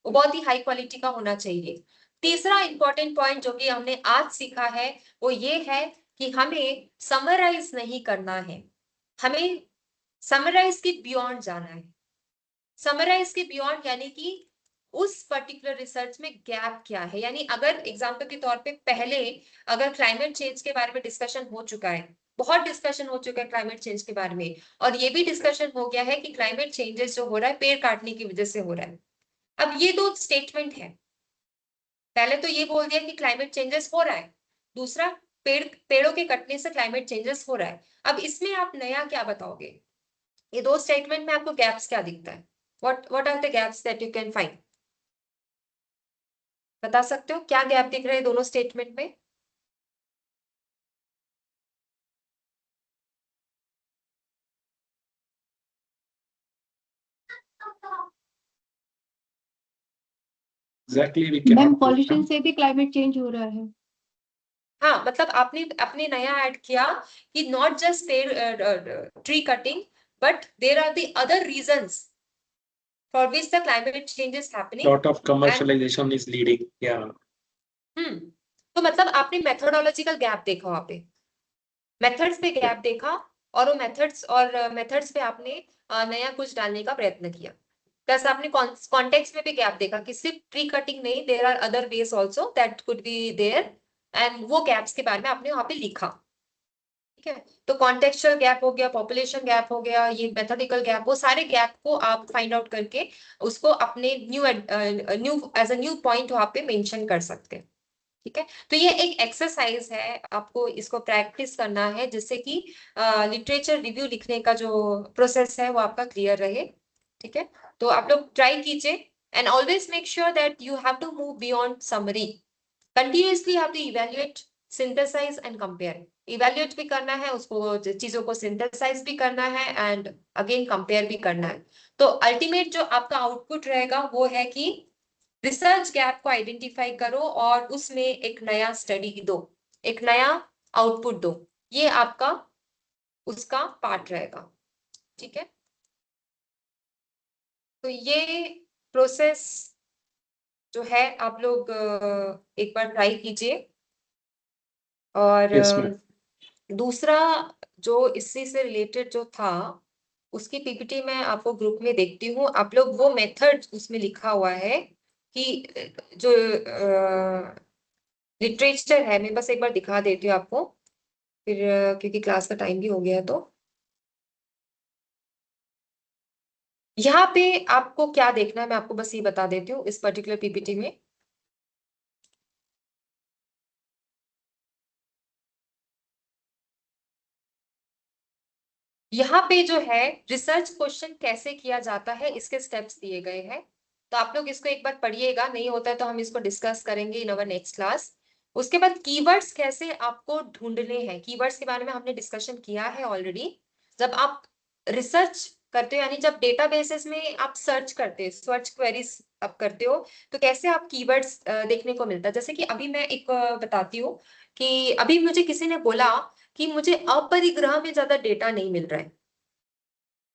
वो बहुत ही हाई क्वालिटी का होना चाहिए। तीसरा इंपॉर्टेंट पॉइंट जो कि हमने आज सीखा है वो ये है कि हमें समराइज नहीं करना है, हमें समराइज के बियॉन्ड जाना है। समराइज के बियॉन्ड यानी कि उस पर्टिकुलर रिसर्च में गैप क्या है, यानी अगर एग्जांपल के तौर पे पहले अगर क्लाइमेट चेंज के बारे में डिस्कशन हो चुका है, बहुत डिस्कशन हो चुका है क्लाइमेट चेंज के बारे में, और ये भी डिस्कशन हो गया है कि क्लाइमेट चेंजेस जो हो रहा है पेड़ काटने की वजह से हो रहा है। अब ये दो स्टेटमेंट है, पहले तो ये बोल दिया कि क्लाइमेट चेंजेस हो रहा है, दूसरा पेड़ों के कटने से क्लाइमेट चेंजेस हो रहा है। अब इसमें आप नया क्या बताओगे, ये दो स्टेटमेंट में आपको गैप्स क्या दिखता है, what are the gaps that you can find? बता सकते हो क्या गैप दिख रहे हैं दोनों स्टेटमेंट में? Exactly, we ma'am cannot. Pollution से भी क्लाइमेट चेंज हो रहा है। हाँ, मतलब आपने अपने नया ऐड किया कि not just tree cutting but there are the other reasons for which the climate change is happening. Lot of commercialization is leading. Yeah. तो मतलब आपने मेथोडोलॉजिकल गैप देखा वहां पे, मेथड्स पे गैप देखा, और वो मेथड्स पे आपने नया कुछ डालने का प्रयत्न किया। प्लस आपने कॉन्टेक्स्ट में भी गैप देखा कि सिर्फ ट्री कटिंग नहीं, there are other ways also that could be there, and वो गैप्स के बारे में आपने वहां पे लिखा। ठीक है, तो कॉन्टेक्चुअल गैप हो गया, पॉपुलेशन गैप हो गया, ये मेथोडिकल गैप, वो सारे गैप को आप फाइंड आउट करके उसको अपने new as a new point वहां पे मेंशन कर सकते हैं। ठीक है, तो ये एक एक्सरसाइज है, आपको इसको प्रैक्टिस करना है जिससे कि लिटरेचर रिव्यू लिखने का जो प्रोसेस है वो आपका क्लियर रहे। ठीक है, तो आप लोग ट्राई कीजिए, and always make sure that you have to move beyond summary, continuously have to evaluate, synthesize and compare. Evaluate भी करना है उसको, चीजों को सिंथेसाइज भी करना है, एंड अगेन कंपेयर भी करना है। तो अल्टीमेट जो आपका आउटपुट रहेगा वो है कि रिसर्च गैप को आइडेंटिफाई करो और उसमें एक नया स्टडी दो, एक नया आउटपुट दो, ये आपका उसका पार्ट रहेगा। ठीक है, तो ये प्रोसेस जो है आप लोग एक बार ट्राई कीजिए। और Yes, ma'am. दूसरा जो इसी से रिलेटेड जो था उसकी पीपीटी मैं आपको ग्रुप में देखती हूँ। आप लोग वो मेथड उसमें लिखा हुआ है कि जो लिटरेचर है, मैं बस एक बार दिखा देती हूँ आपको फिर, क्योंकि क्लास का टाइम भी हो गया। तो यहाँ पे आपको क्या देखना है मैं आपको बस ये बता देती हूँ इस पर्टिकुलर पीपीटी में। यहाँ पे जो है रिसर्च क्वेश्चन कैसे किया जाता है इसके स्टेप्स दिए गए हैं। तो आप लोग इसको एक बार पढ़िएगा, नहीं होता है तो हम इसको डिस्कस करेंगे इन अवर नेक्स्ट क्लास। उसके बाद कीवर्ड्स कैसे आपको ढूंढने हैं, कीवर्ड्स के बारे में हमने डिस्कशन किया है ऑलरेडी। जब आप रिसर्च करते हो, यानी जब डेटाबेसेस में आप सर्च करते हो, सर्च क्वेरीज आप करते हो, तो कैसे आप कीवर्ड्स देखने को मिलता है। जैसे कि अभी मैं एक बताती हूँ कि अभी मुझे किसी ने बोला कि मुझे अपरिग्रह में ज्यादा डेटा नहीं मिल रहा है,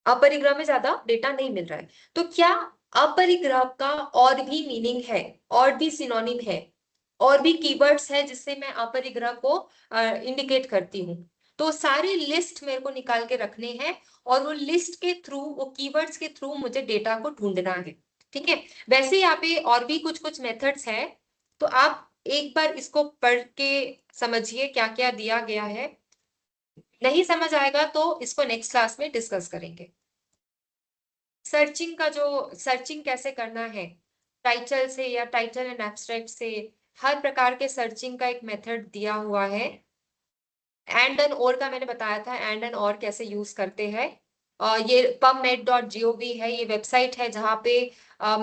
अपरिग्रह में ज्यादा डेटा नहीं मिल रहा है। तो क्या अपरिग्रह का और भी मीनिंग है, और भी सिनोनिम है, और भी कीवर्ड्स है जिससे मैं अपरिग्रह को इंडिकेट करती हूँ। तो सारी लिस्ट मेरे को निकाल के रखने हैं, और वो लिस्ट के थ्रू, वो कीवर्ड्स के थ्रू मुझे डेटा को ढूंढना है। ठीक है, वैसे यहाँ पे और भी कुछ कुछ मेथड्स हैं, तो आप एक बार इसको पढ़ के समझिए क्या क्या दिया गया है। नहीं समझ आएगा तो इसको नेक्स्ट क्लास में डिस्कस करेंगे। सर्चिंग का जो, सर्चिंग कैसे करना है टाइटल से या टाइटल एंड एब्स्ट्रैक्ट से, हर प्रकार के सर्चिंग का एक मेथड दिया हुआ है। एंड एंड और का मैंने बताया था, एंड एंड और कैसे यूज करते हैं। ये pubmed.gov है, ये वेबसाइट है जहाँ पे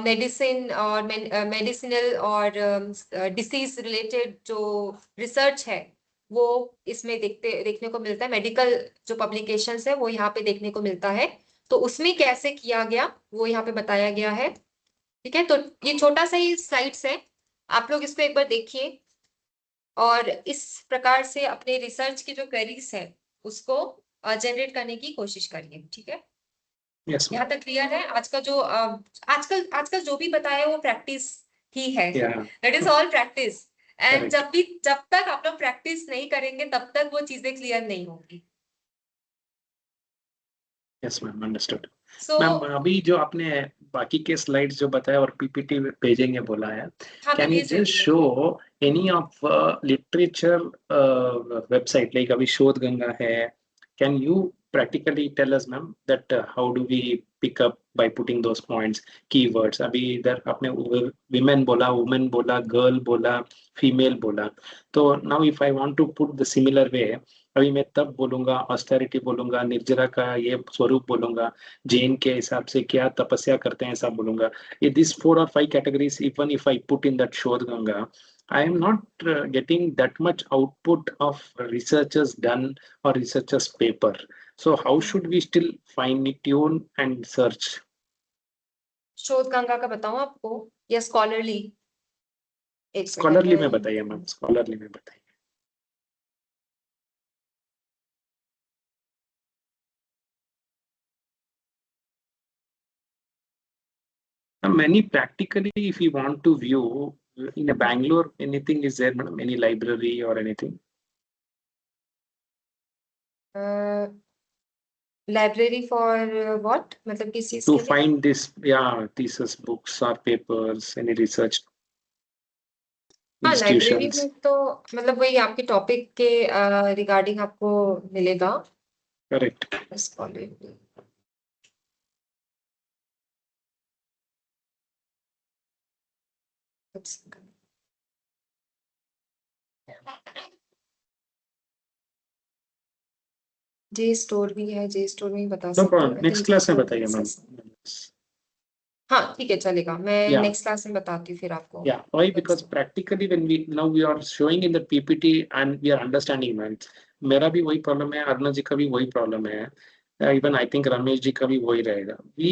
मेडिसिन और मेडिसिनल और डिसीज रिलेटेड जो रिसर्च है वो इसमें देखने को मिलता है। मेडिकल जो पब्लिकेशंस है वो यहाँ पे देखने को मिलता है। तो उसमें कैसे किया गया वो यहाँ पे बताया गया है। ठीक है, तो ये छोटा सा ही स्लाइड्स है, आप लोग इसको एक बार देखिए और इस प्रकार से अपने रिसर्च की जो क्वेरीज है उसको जनरेट करने की कोशिश करिए। ठीक है, Yes, ma'am. यहाँ तक क्लियर है। आज का जो आजकल जो भी बताया वो प्रैक्टिस ही है, Yeah, that is all practice. And correct. जब तक आप लोग प्रैक्टिस नहीं करेंगे तब तक वो चीजें क्लियर नहीं होगी। Yes, ma'am. Understood. So ma'am अभी जो आपने बाकी के स्लाइड्स जो बताया और पीपीटी भेजेंगे बोला है, हाँ, can you just show any of literature website like अभी शोध गंगा है, can you practically tell us ma'am that how do we pick up by putting those points keywords? अभी इधर आपने women बोला, woman बोला, girl बोला, female बोला, तो now if I want to put the similar way, अभी मैं तब बोलूंगा ऑस्टेरिटी बोलूंगा, निर्जरा का ये स्वरूप बोलूंगा, जैन के हिसाब से क्या तपस्या करते हैं सब बोलूंगा। This 4 or 5 categories even if I put in that शोध Ganga, I am not getting that much output of researchers done or researchers paper. So how should we still fine tune and search? शोध गंगा का बताऊं आपको या स्कॉलरली? एक स्कॉलरली में सेकंड, बताइए मैम, स्कॉलरली में बताइए। Many practically, if you want to view in a Bangalore, anything is there, madam? Any library or anything? Library for what, मतलब किस चीज To के लिए? find this, yeah, thesis books or papers, any research हाँ, लाइब्रेरी institutions. में तो मतलब वही आपके टॉपिक के रिगार्डिंग आपको मिलेगा। Correct. जे स्टोर भी है, जे स्टोर में ही बता No सकते हो। problem. Next class में बताइए मैम. हाँ ठीक है, चलेगा, मैं Yeah. नेक्स्ट क्लास में बताती हूँ फिर आपको। Yeah, why? Because practically when we are showing in the PPT and we are understanding, man. मेरा भी वही प्रॉब्लम है, अरुणा जी का भी वही प्रॉब्लम है, even I think Ramesh ji का भी वही रहेगा। We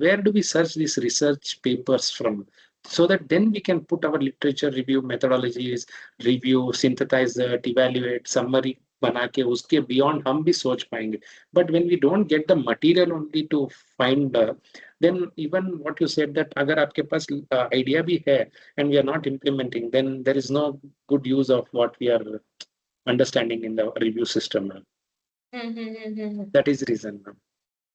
where do we search these research papers from, so that then we can put our literature review methodologies, review, synthesize that, evaluate, summary बना के उसके beyond हम भी सोच पाएंगे। But when we don't get the material only to find then even what you said that अगर आपके पास idea भी है and we are not implementing, then there is no good use of what we are understanding in the review system. That is reason.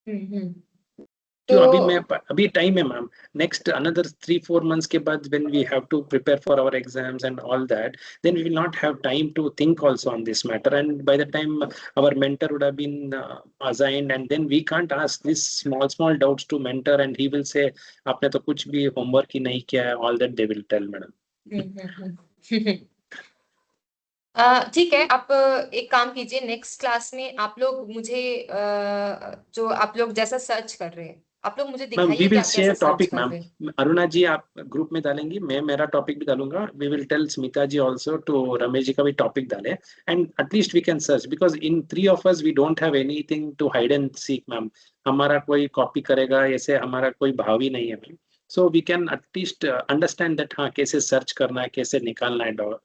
क्यों अभी तो अभी टाइम है मैम. नेक्स्ट अनदर 3-4 months के बाद when we have to prepare for our exams and all that, then we will not have time to think also on this matter, and by the time our mentor would have been assigned, and then we can't ask these small doubts to mentor and he will say आपने तो कुछ भी homework ही नहीं किया है, all that they will tell madam. ठीक है, आप एक काम कीजिए, नेक्स्ट क्लास में आप लोग मुझे जो आप लोग जैसा सर्च कर रहे हैं, आप लोग मुझे मैम वी दिखाइए कि विल आप शेयर कैसे सर्च टॉपिक कर मैम. रहे हैं। अरुणा जी आप ग्रुप में डालेंगी, मैं मेरा टॉपिक भी डालूंगा. We will tell Smita ji also to Ramesh ji का भी टॉपिक डाले, and at least we can search because in 3 of us we don't have anything to hide and seek ma'am. हमारा कोई कॉपी करेगा ऐसे हमारा कोई भाव ही नहीं है ma'am. So we can at least understand that हाँ कैसे सर्च करना है, कैसे निकालना है हाँ,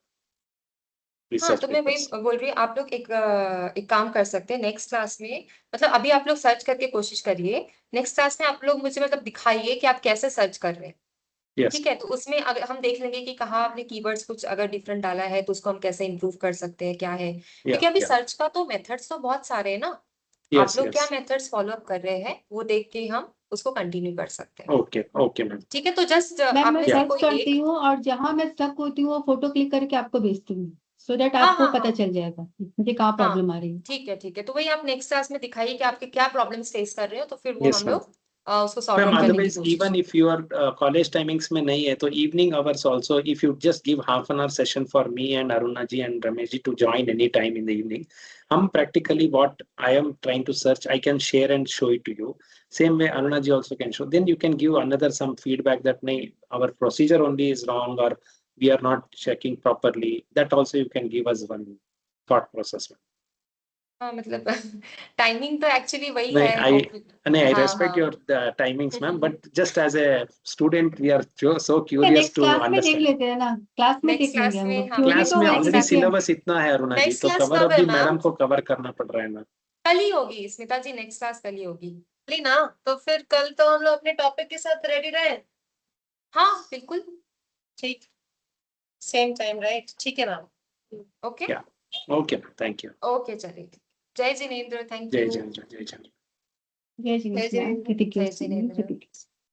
रिसर्च तो मैं वही पेपर्स. बोल रही हूँ, आप लोग एक काम कर सकते हैं नेक्स्ट क्लास में, मतलब अभी आप लोग सर्च करके कोशिश करिए, नेक्स्ट क्लास में आप लोग मुझे मतलब दिखाइए कि आप कैसे सर्च कर रहे हैं। यस ठीक है, तो उसमें अगर हम देख लेंगे कि कहाँ आपने कीवर्ड्स कुछ अगर डिफरेंट डाला है तो उसको हम कैसे इंप्रूव कर सकते हैं, क्या है, या क्योंकि अभी या सर्च का तो मेथड्स तो बहुत सारे हैं ना, आप यस लोग क्या यस मेथड्स फॉलो अप कर रहे हैं वो देख के हम उसको कंटिन्यू कर सकते हैं। Okay okay ma'am. ठीक है, तो जस्ट मैम आप मैं में से या सर्च कोई करती एक, हूँ और जहां मैं स्टक होती हूँ वो फोटो क्लिक करके आपको भेजती हूँ, सो दैट हाँ आपको हाँ पता हाँ चल जाएगा मुझे कहाँ हाँ, प्रॉब्लम आ रही है। ठीक है, तो वही आप नेक्स्ट क्लास में दिखाइए कि आपके क्या प्रॉब्लम्स फेस कर रहे हो, तो फिर वो यस हम मैम. लोग उसको सॉर्ट Ma'am, आउट करने की otherwise, कोशिश। even if your college timings में नहीं है, तो evening hours also, if you just give half an hour session for me and Aruna ji and Ramesh ji to join any time in the evening, हम practically what I am trying to search, I can share and show it to you. Same way, Aruna ji also can show. Then you can give another some feedback that nahi, our procedure only is wrong or we are not checking properly. That also you can give us one thought process. हाँ, मतलब टाइमिंग तो एक्चुअली वही नहीं, है I हाँ respect your हाँ timings, ma'am, but just as a student, we are so curious next to class में देख understand. लेते हैं ना, क्लास में नेक्स्ट देख लेंगे क्लास हम में लोग, हाँ थ्योरी क्लास तो में नेक्स्ट वैसे ऑलरेडी देखे हैं। सिलेबस इतना है अरुणा जी, नेक्स्ट तो क्लास कवर कब अप है भी मैम? मैडम को कवर करना पड़ रहा है ना. कल ही होगी स्मिता जी, नेक्स्ट क्लास कल ही होगी। ली ना, तो फिर कल तो हम लोग अपने टॉपिक के साथ रेडी रहे। हाँ बिल्कुल, ठीक, सेम टाइम राइट, ठीक है मैम, ओके क्या okay ma'am, thank you. Okay, चलिए, जय जिनेंद्र, थैंक जय यू। जय जय जय. जय जय जिनेन्द्र मैम, जिनेंद्र, कृतिज्ञ जय जिनेंद्र।